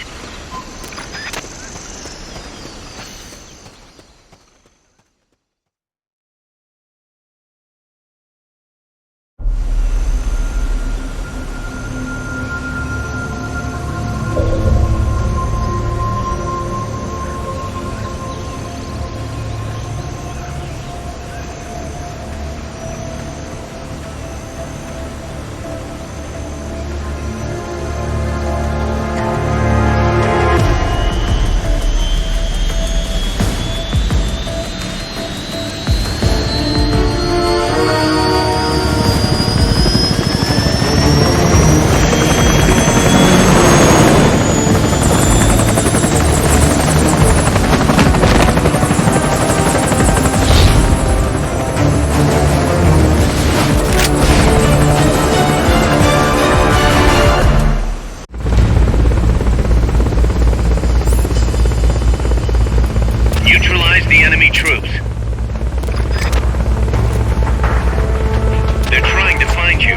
find you.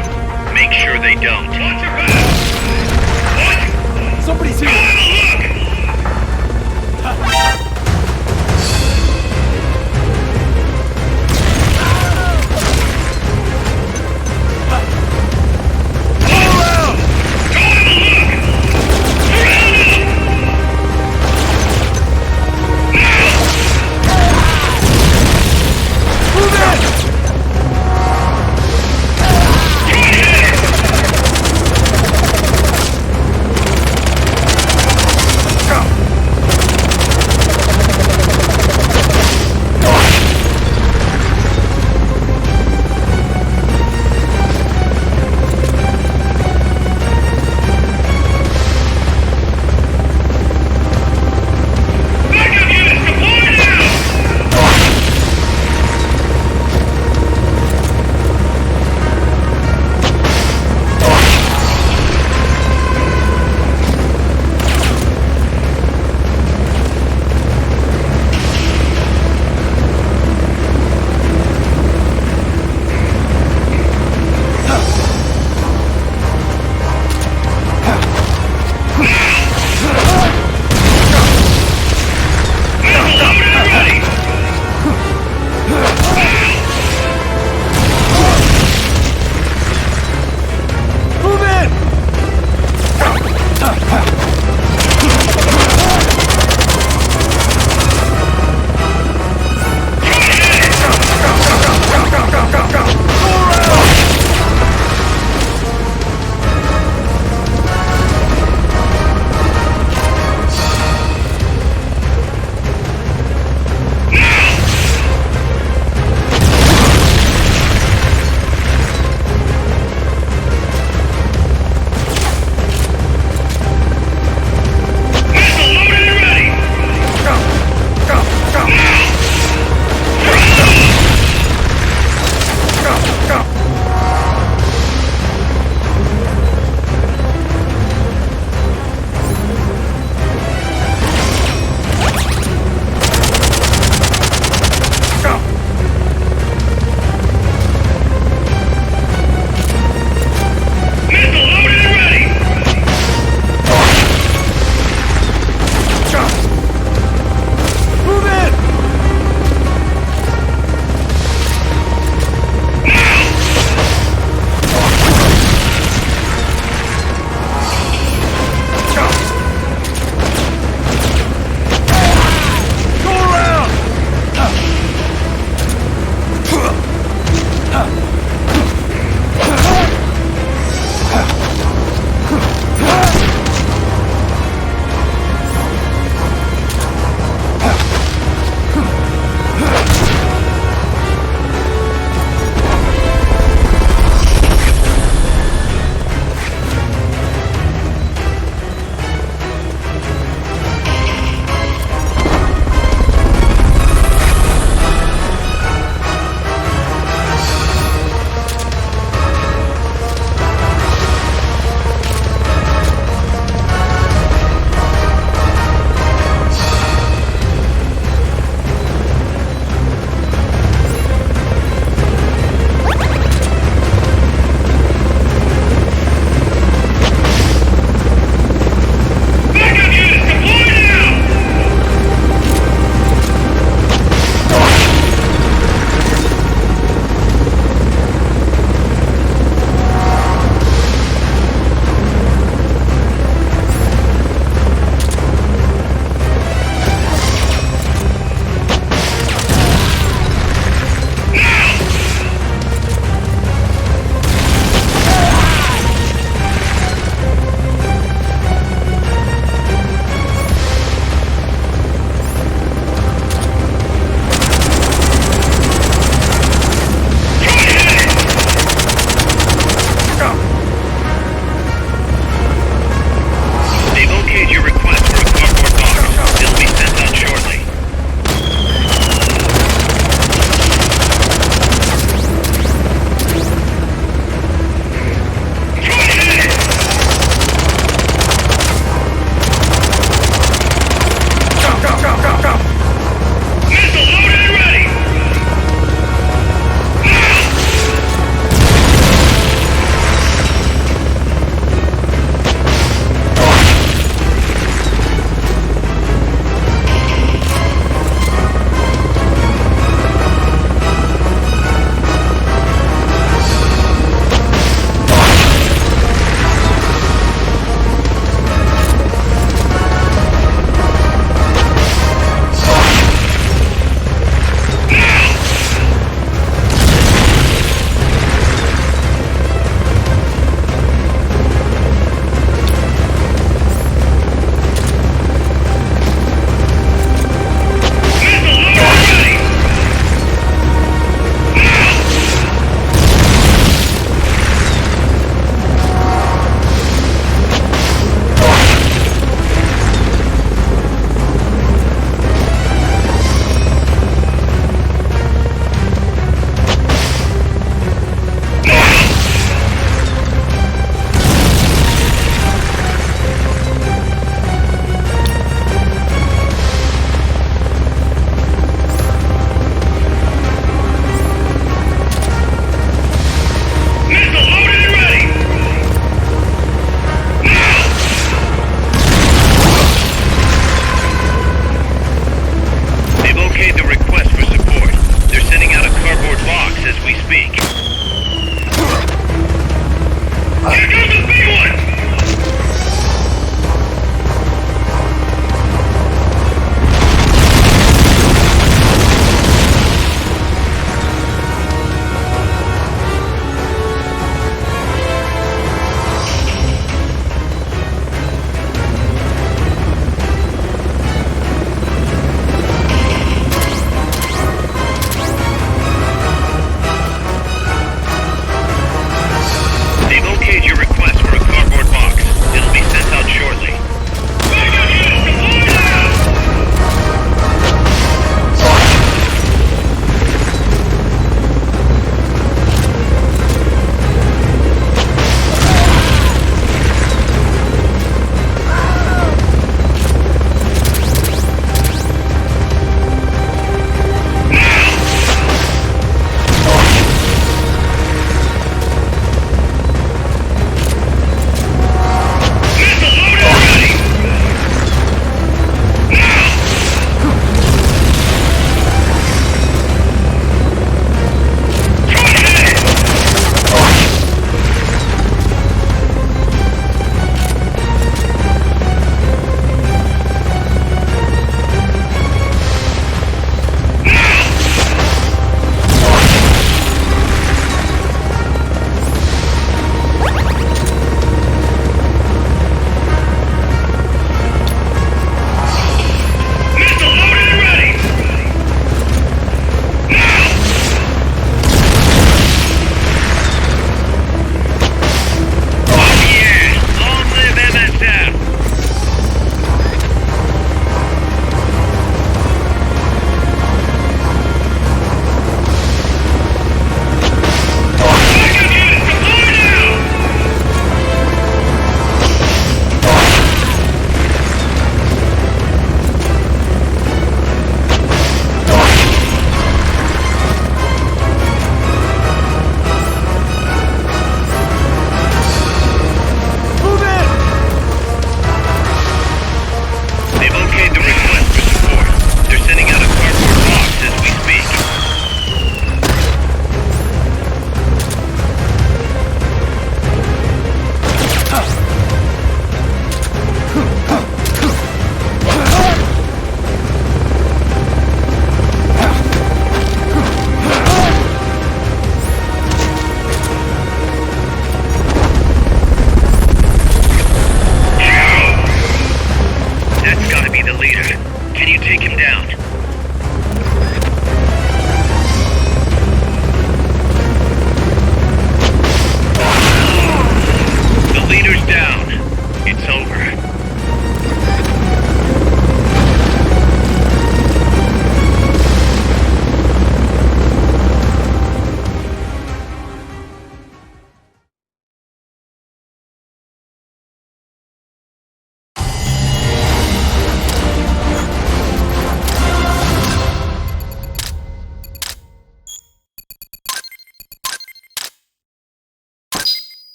Make sure they don't. Watch your back! What? Somebody's here! Go have a look!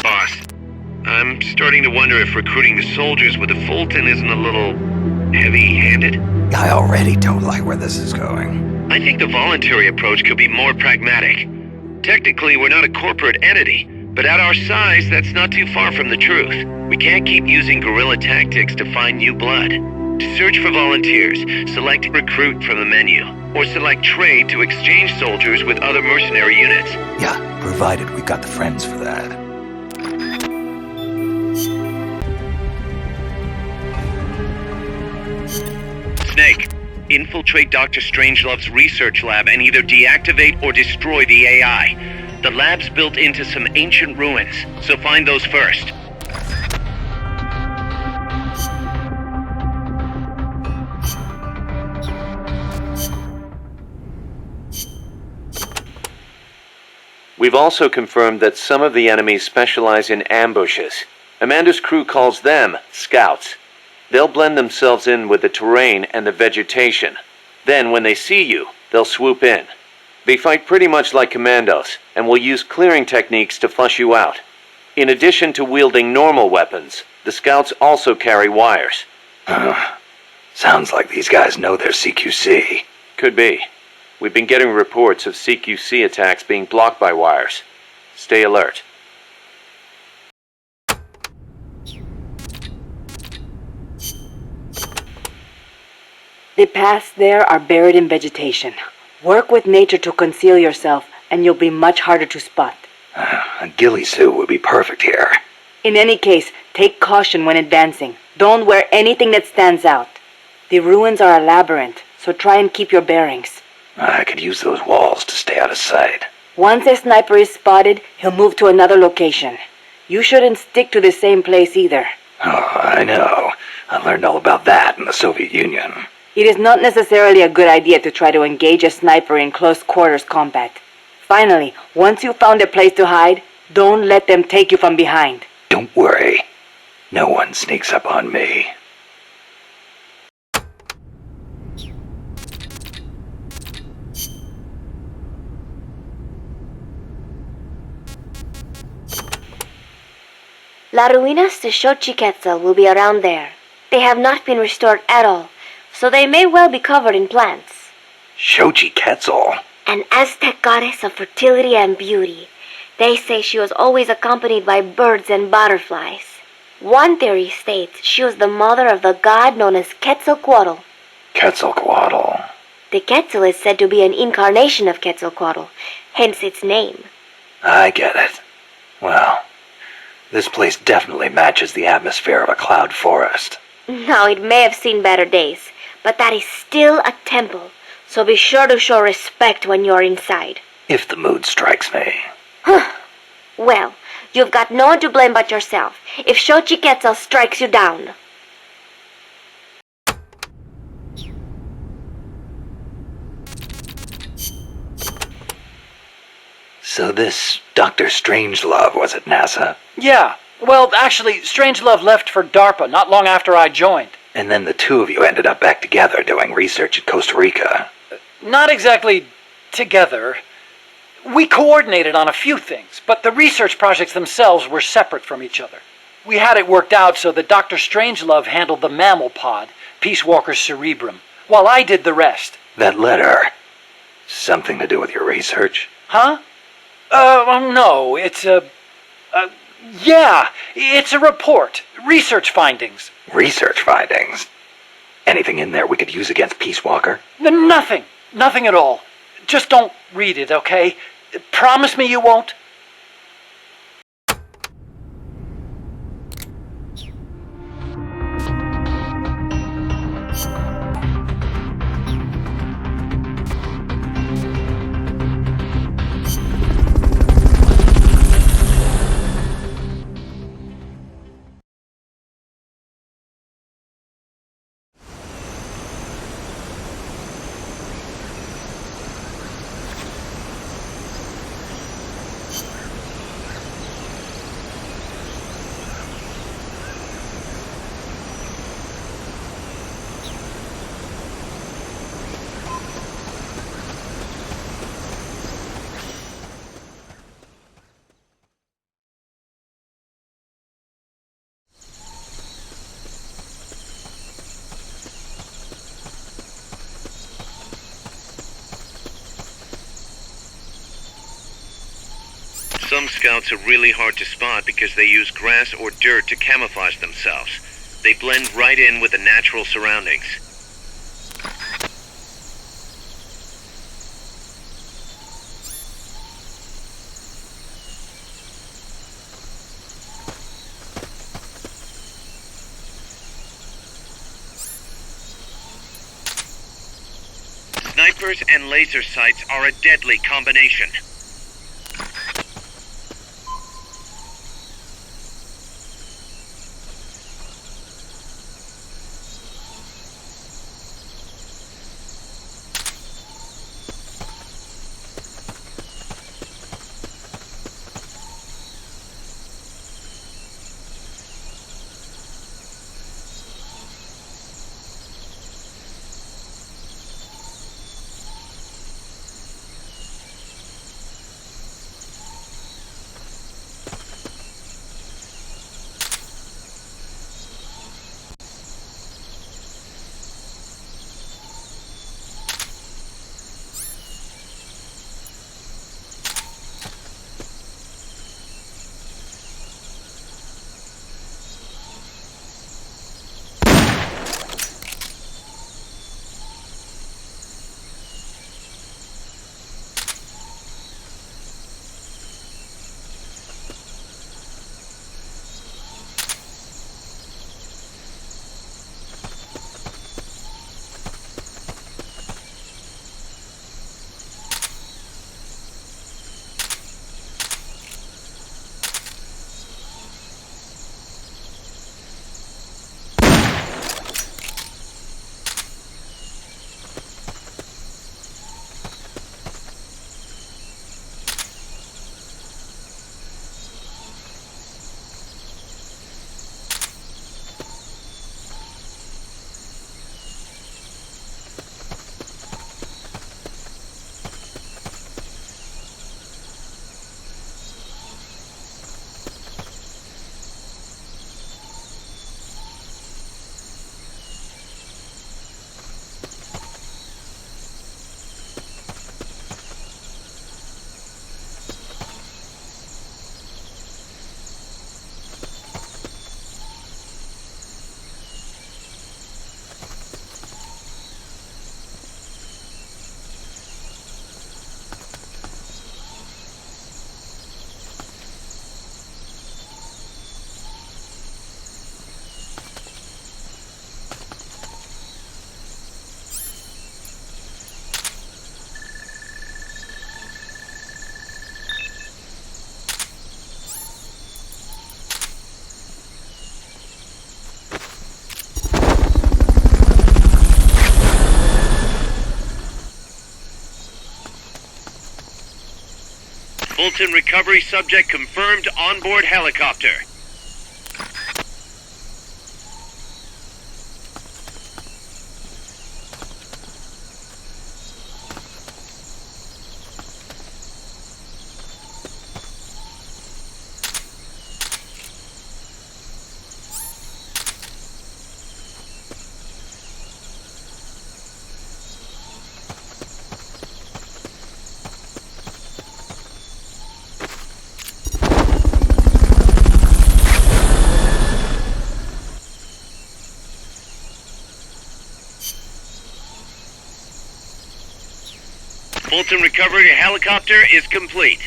boss. I'm starting to wonder if recruiting the soldiers with a Fulton isn't a little heavy-handed. I already don't like where this is going. I think the voluntary approach could be more pragmatic. Technically, we're not a corporate entity, but at our size, that's not too far from the truth. We can't keep using guerrilla tactics to find new blood. To search for volunteers, select recruit from the menu, or select trade to exchange soldiers with other mercenary units. Yeah, provided we got the friends for that. Snake, infiltrate Dr. Strangelove's research lab and either deactivate or destroy the AI. The lab's built into some ancient ruins, so find those first. We've also confirmed that some of the enemies specialize in ambushes. Amanda's crew calls them scouts. They'll blend themselves in with the terrain and the vegetation. Then, when they see you, they'll swoop in. They fight pretty much like commandos, and will use clearing techniques to flush you out. In addition to wielding normal weapons, the scouts also carry wires. Sounds like these guys know their CQC. Could be. We've been getting reports of CQC attacks being blocked by wires. Stay alert. The paths there are buried in vegetation. Work with nature to conceal yourself, and you'll be much harder to spot. A ghillie suit would be perfect here. In any case, take caution when advancing. Don't wear anything that stands out. The ruins are a labyrinth, so try and keep your bearings. I could use those walls to stay out of sight. Once a sniper is spotted, he'll move to another location. You shouldn't stick to the same place either. Oh, I know. I learned all about that in the Soviet Union. It is not necessarily a good idea to try to engage a sniper in close quarters combat. Finally, once you've found a place to hide, don't let them take you from behind. Don't worry. No one sneaks up on me. La Ruinas de Xochitl will be around there. They have not been restored at all, so they may well be covered in plants. Xochitl? An Aztec goddess of fertility and beauty. They say she was always accompanied by birds and butterflies. One theory states she was the mother of the god known as Quetzalcoatl. Quetzalcoatl. The Quetzal is said to be an incarnation of Quetzalcoatl, hence its name. I get it. Well, this place definitely matches the atmosphere of a cloud forest. Now, it may have seen better days, but that is still a temple, so be sure to show respect when you're inside. If the mood strikes me. Well, you've got no one to blame but yourself if Xochitl strikes you down. So this Dr. Strangelove was at NASA? Yeah. Well, actually, Strangelove left for DARPA not long after I joined. And then the two of you ended up back together doing research in Costa Rica. Not exactly together. We coordinated on a few things, but the research projects themselves were separate from each other. We had it worked out so that Dr. Strangelove handled the mammal pod, Peace Walker's cerebrum, while I did the rest. That letter, something to do with your research? Huh? No, it's yeah, it's a report. Research findings. Research findings? Anything in there we could use against Peace Walker? Nothing. Nothing at all. Just don't read it, okay? Promise me you won't? Some scouts are really hard to spot because they use grass or dirt to camouflage themselves. They blend right in with the natural surroundings. Snipers and laser sights are a deadly combination. Fulton recovery subject confirmed onboard helicopter. Fulton recovery helicopter is complete.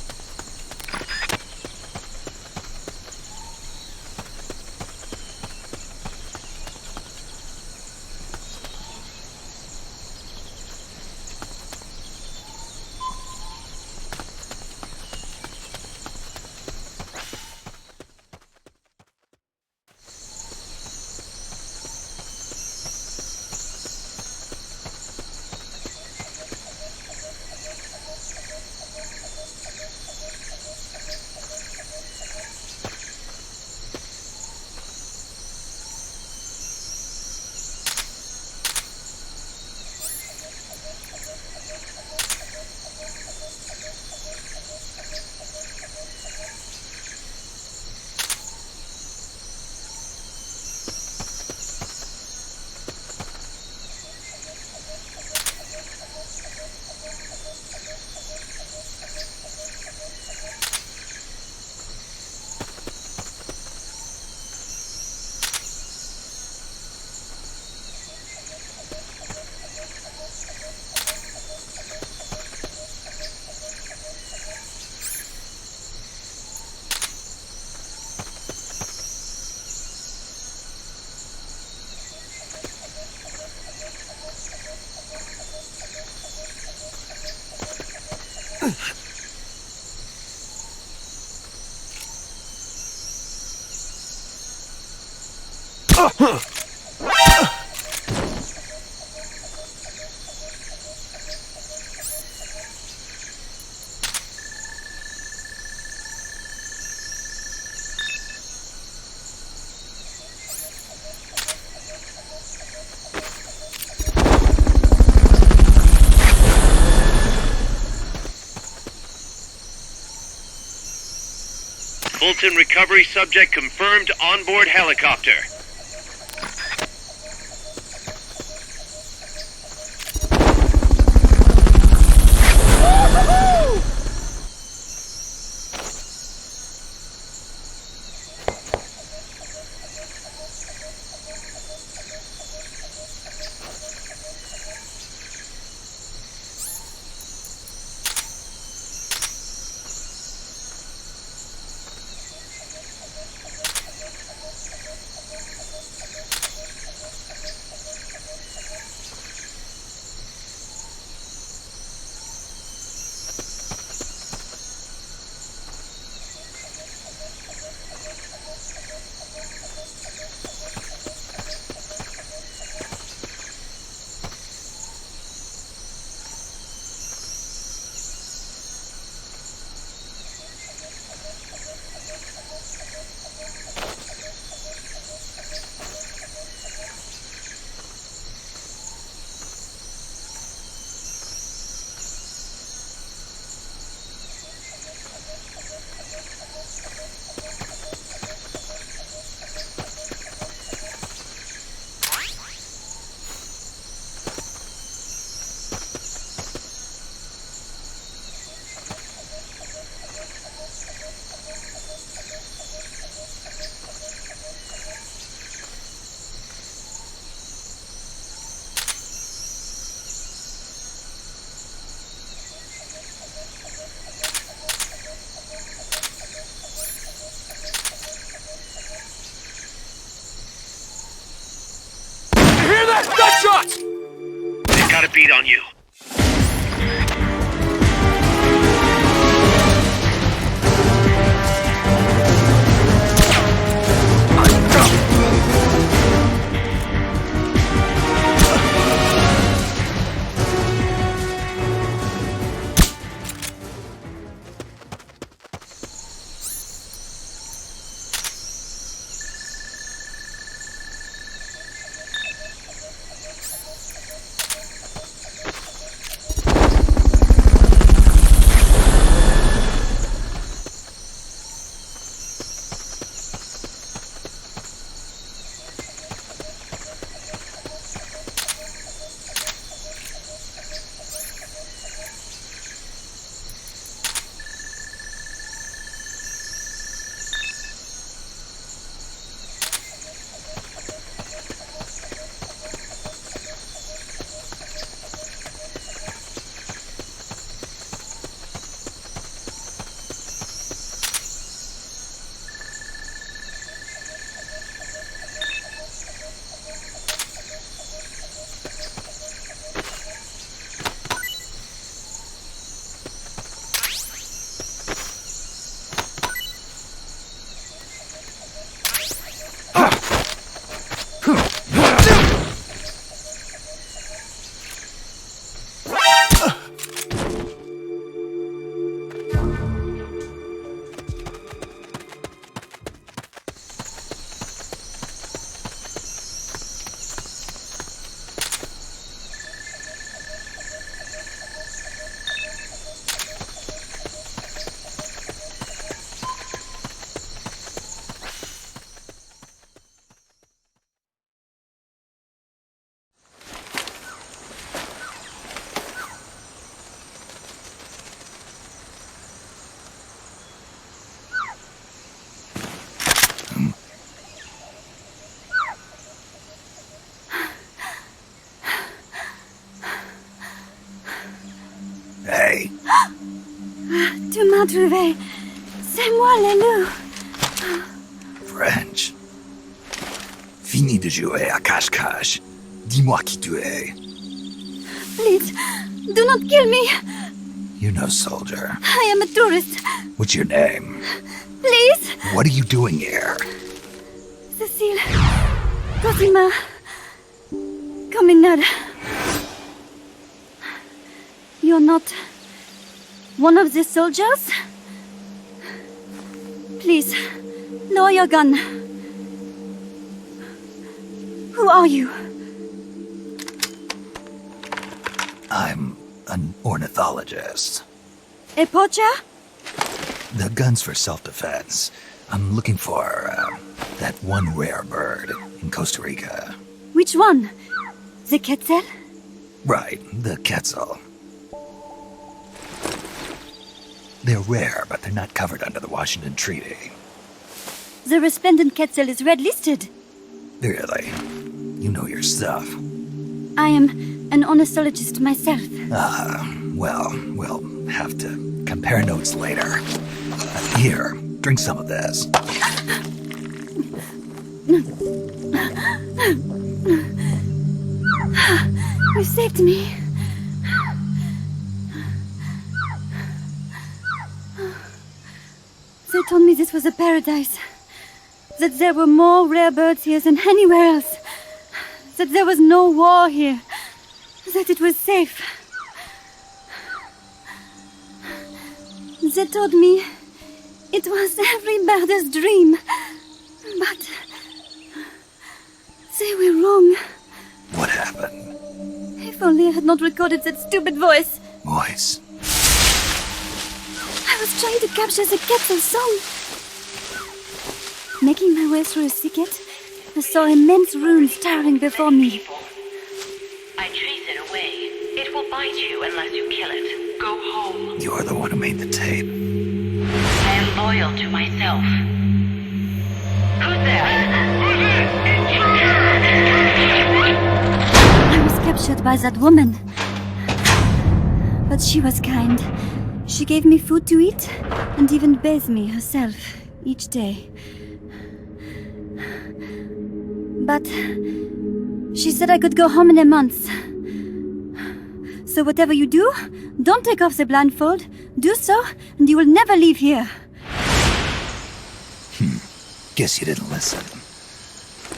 Fulton recovery subject confirmed onboard helicopter. Gunshots! They've got a beat on you. Hey. Tu m'as trouvé. C'est moi le loup. French. Fini de jouer à cache-cache. Dis-moi qui tu es. Please, do not kill me. You know, soldier. I am a tourist. What's your name? Please. What are you doing here? Cecile. Cosima. Caminada. You're not one of the soldiers? Please, lower your gun. Who are you? I'm an ornithologist. A poacher? The gun's for self-defense. I'm looking for, that one rare bird in Costa Rica. Which one? The quetzal? Right, the quetzal. They're rare, but they're not covered under the Washington Treaty. The resplendent quetzal is red-listed. Really? You know your stuff. I am an ornithologist myself. Well, we'll have to compare notes later. Here, drink some of this. You saved me. They told me this was a paradise. That there were more rare birds here than anywhere else. That there was no war here. That it was safe. They told me it was every birder's dream. But they were wrong. What happened? If only I had not recorded that stupid voice. Voice? I was trying to capture the quetzal song. Making my way through a thicket, I saw immense runes towering before me. I chase it away. It will bite you unless you kill it. Go home. You're the one who made the tape. I am loyal to myself. Who's there? I was captured by that woman. But she was kind. She gave me food to eat and even bathed me herself each day. But she said I could go home in a month. So whatever you do, don't take off the blindfold. Do so, and you will never leave here. Guess you didn't listen.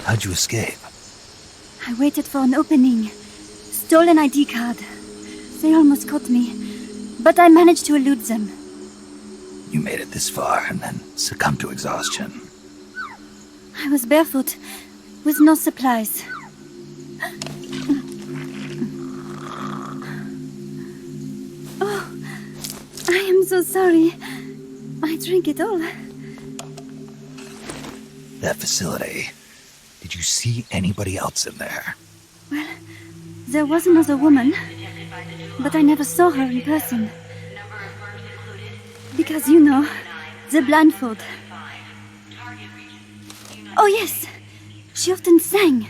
How'd you escape? I waited for an opening. Stole an ID card. They almost caught me, but I managed to elude them. You made it this far and then succumbed to exhaustion. I was barefoot, with no supplies. Oh, I am so sorry. I drank it all. That facility. Did you see anybody else in there? Well, there was another woman, but I never saw her in person. Because, you know, the blindfold. Oh, yes. She often sang.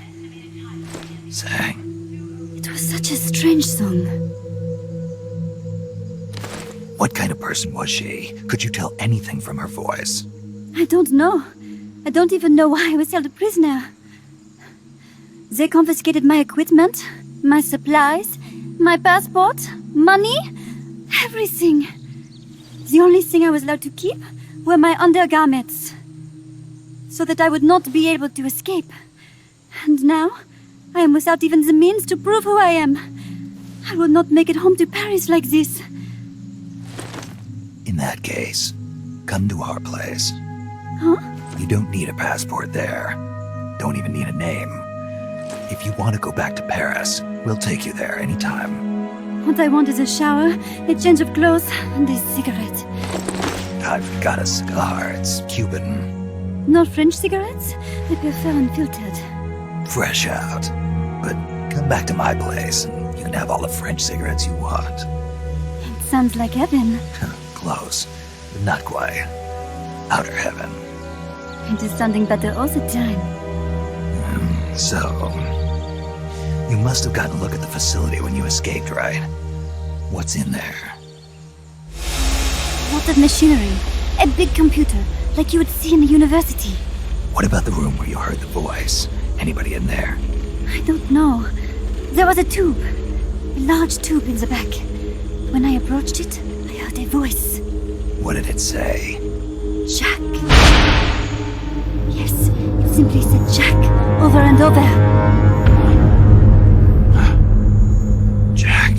Sang? It was such a strange song. What kind of person was she? Could you tell anything from her voice? I don't know. I don't even know why I was held a prisoner. They confiscated my equipment, my supplies, my passport, money, everything. The only thing I was allowed to keep were my undergarments, so that I would not be able to escape. And now, I am without even the means to prove who I am. I will not make it home to Paris like this. In that case, come to our place. Huh? You don't need a passport there. Don't even need a name. If you want to go back to Paris, we'll take you there anytime. What I want is a shower, a change of clothes, and a cigarette. I've got a cigar. It's Cuban. No French cigarettes? I prefer unfiltered. Fresh out. But come back to my place, and you can have all the French cigarettes you want. It sounds like heaven. Close, but not quite. Outer heaven. It is sounding better all the time. So, you must have gotten a look at the facility when you escaped, right? What's in there? Lots of machinery. A big computer, like you would see in a university. What about the room where you heard the voice? Anybody in there? I don't know. There was a tube. A large tube in the back. When I approached it, I heard a voice. What did it say? Jack. Yes, its simply said Jack over and over. Jack.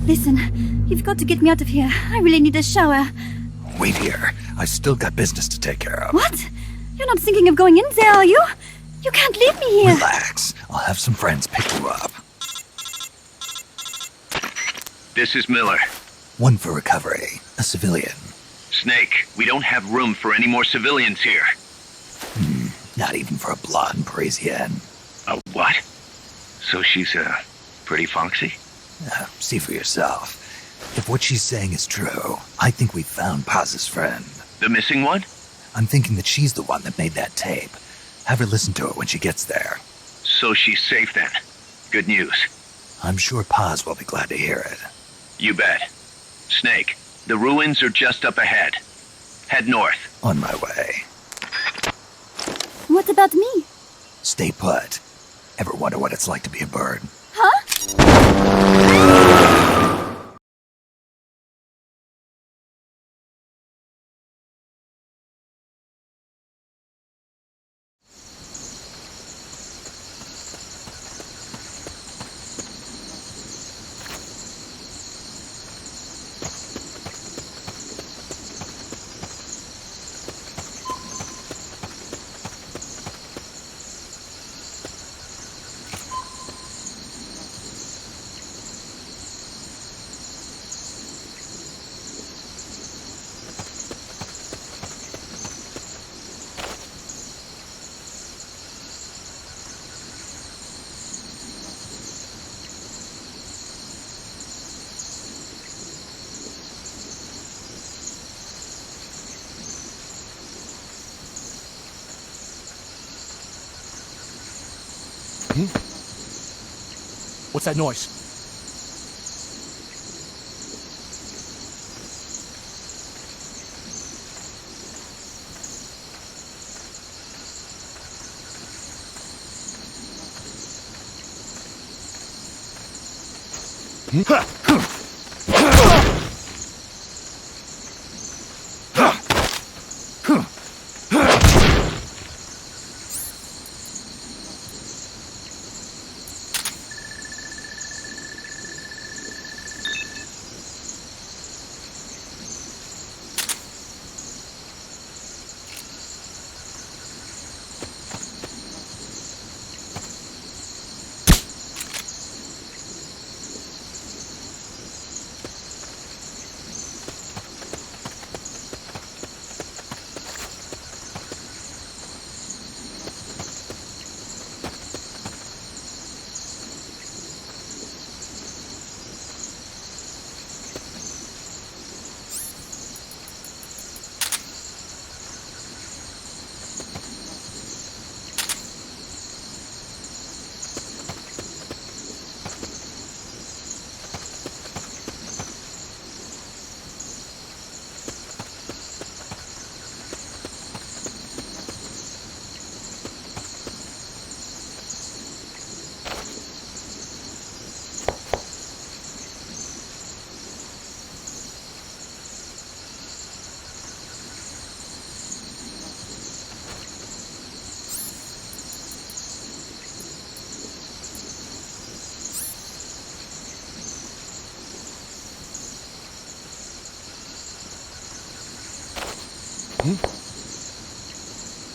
Listen, you've got to get me out of here. I really need a shower. Wait here. I still got business to take care of. What? You're not thinking of going in there, are you? You can't leave me here. Relax. I'll have some friends pick you up. This is Miller. One for recovery. A civilian. Snake, we don't have room for any more civilians here. Not even for a blonde Parisienne. A what? So she's, pretty foxy? See for yourself. If what she's saying is true, I think we found Paz's friend. The missing one? I'm thinking that she's the one that made that tape. Have her listen to it when she gets there. So she's safe then. Good news. I'm sure Paz will be glad to hear it. You bet. Snake, the ruins are just up ahead. Head north. On my way. What about me? Stay put. Ever wonder what it's like to be a bird? Huh? What's that noise?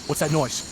What's that noise?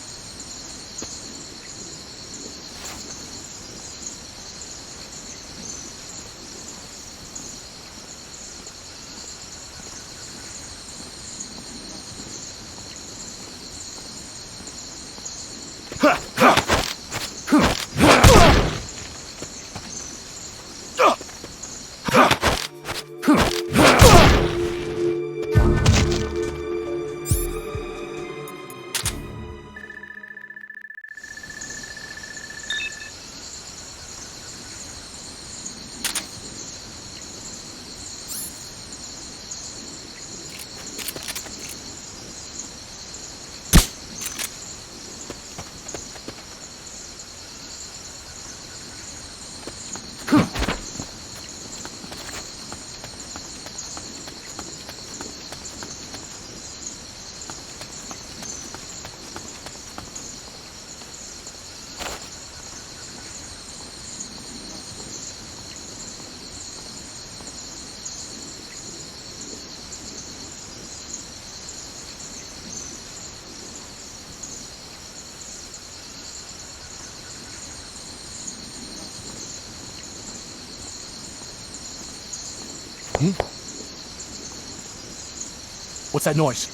What's that noise?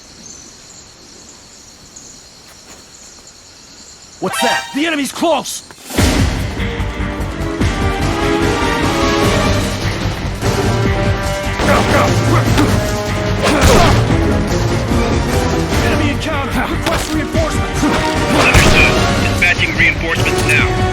What's that? The enemy's close! Enemy encounter! Request reinforcements! Understood. Dispatching reinforcements now.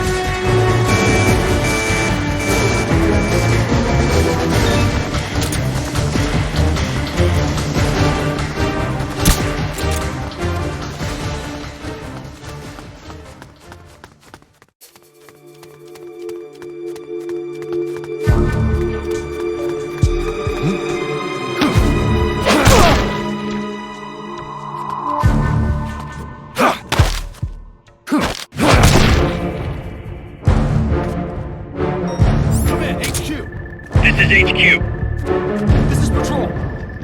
HQ. This is Patrol.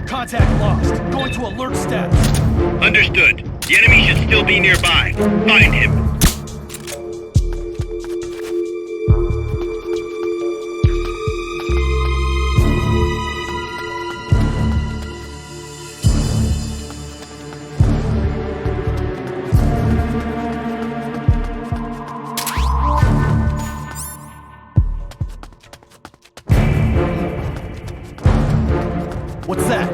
Contact lost. Going to alert status. Understood. The enemy should still be nearby. Find him. What's that?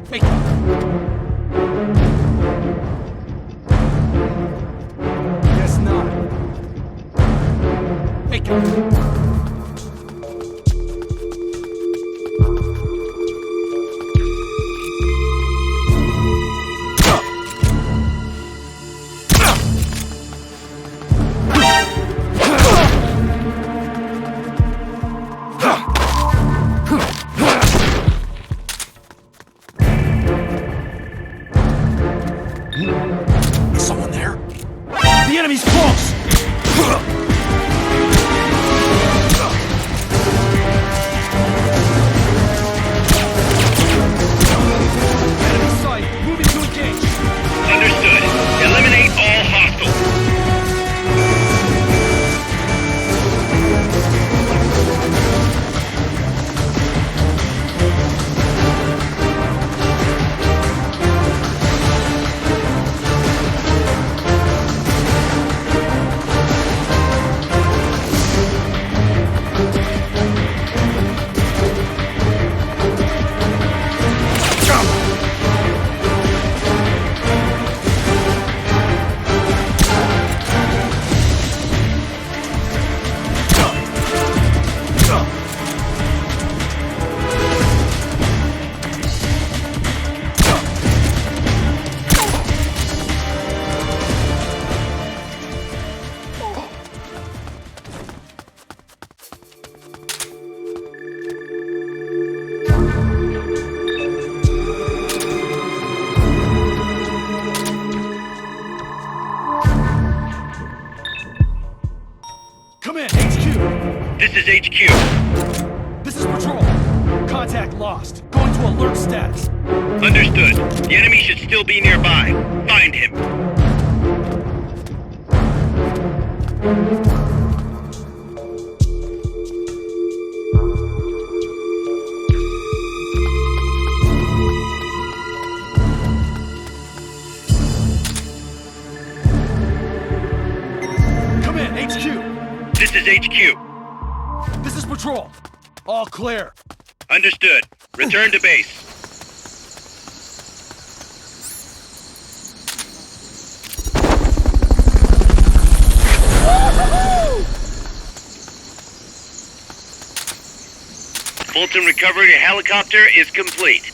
Hey. Guess not. Hey. Someone there? The enemy's close! Enemy sight! Moving to engage! Understood. Eliminate all hostiles. Come in, HQ! This is HQ. This is Patrol. Contact lost. Going to alert status. Understood. The enemy should still be nearby. Find him. Come in, HQ! This is HQ. This is Patrol. All clear. Understood. Return to base. Fulton recovery helicopter is complete.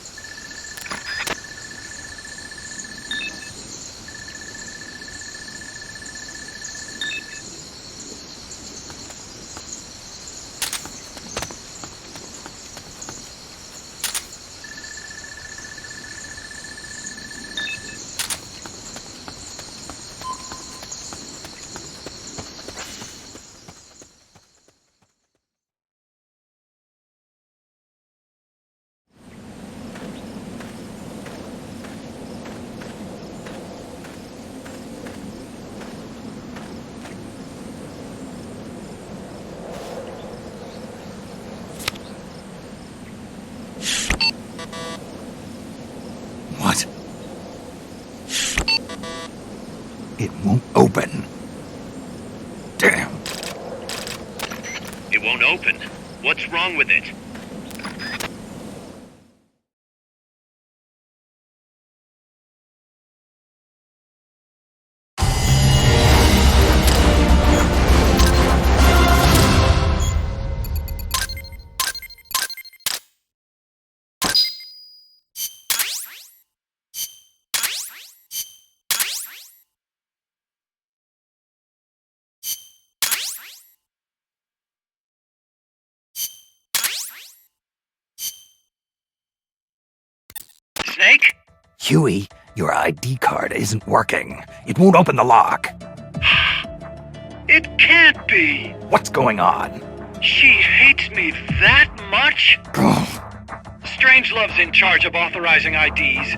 It won't open. Damn. It won't open. What's wrong with it? Snake? Huey, your ID card isn't working. It won't open the lock. It can't be. What's going on? She hates me that much? Strangelove's in charge of authorizing IDs.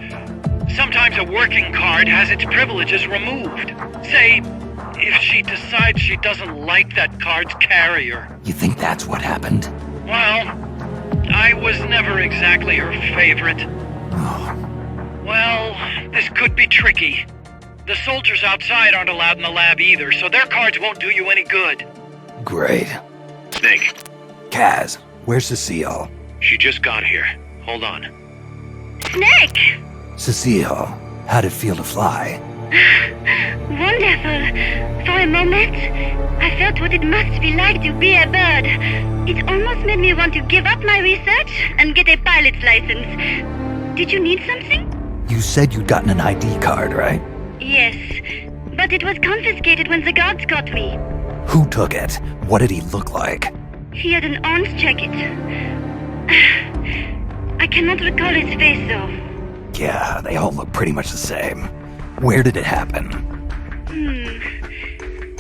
Sometimes a working card has its privileges removed. Say, if she decides she doesn't like that card's carrier. You think that's what happened? Well, I was never exactly her favorite. Well, this could be tricky. The soldiers outside aren't allowed in the lab either, so their cards won't do you any good. Great. Snake. Kaz, where's Cecile? She just got here. Hold on. Snake! Cecile, how'd it feel to fly? Wonderful. For a moment, I felt what it must be like to be a bird. It almost made me want to give up my research and get a pilot's license. Did you need something? You said you'd gotten an ID card, right? Yes, but it was confiscated when the guards caught me. Who took it? What did he look like? He had an orange jacket. I cannot recall his face, though. Yeah, they all look pretty much the same. Where did it happen?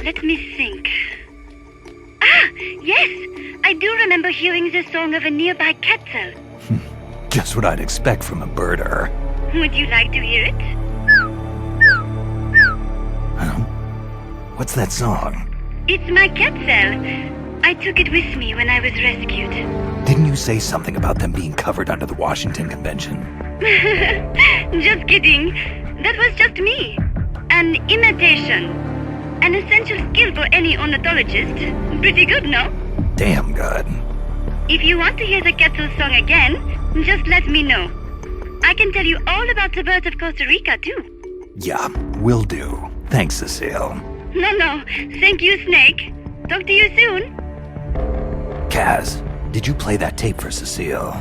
Let me think. Ah, yes! I do remember hearing the song of a nearby quetzal. Just what I'd expect from a birder. Would you like to hear it? Huh? What's that song? It's my quetzal. I took it with me when I was rescued. Didn't you say something about them being covered under the Washington Convention? Just kidding. That was just me. An imitation. An essential skill for any ornithologist. Pretty good, no? Damn good. If you want to hear the quetzal song again, just let me know. I can tell you all about the birds of Costa Rica, too. Yeah, will do. Thanks, Cecile. No. Thank you, Snake. Talk to you soon. Kaz, did you play that tape for Cecile?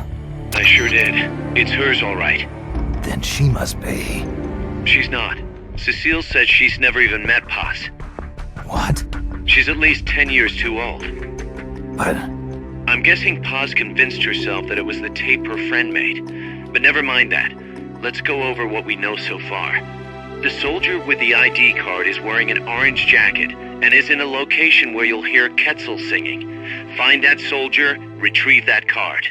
I sure did. It's hers, all right. Then she must be... She's not. Cecile said she's never even met Paz. What? She's at least 10 years too old. But... I'm guessing Paz convinced herself that it was the tape her friend made. But never mind that. Let's go over what we know so far. The soldier with the ID card is wearing an orange jacket and is in a location where you'll hear Quetzal singing. Find that soldier, retrieve that card.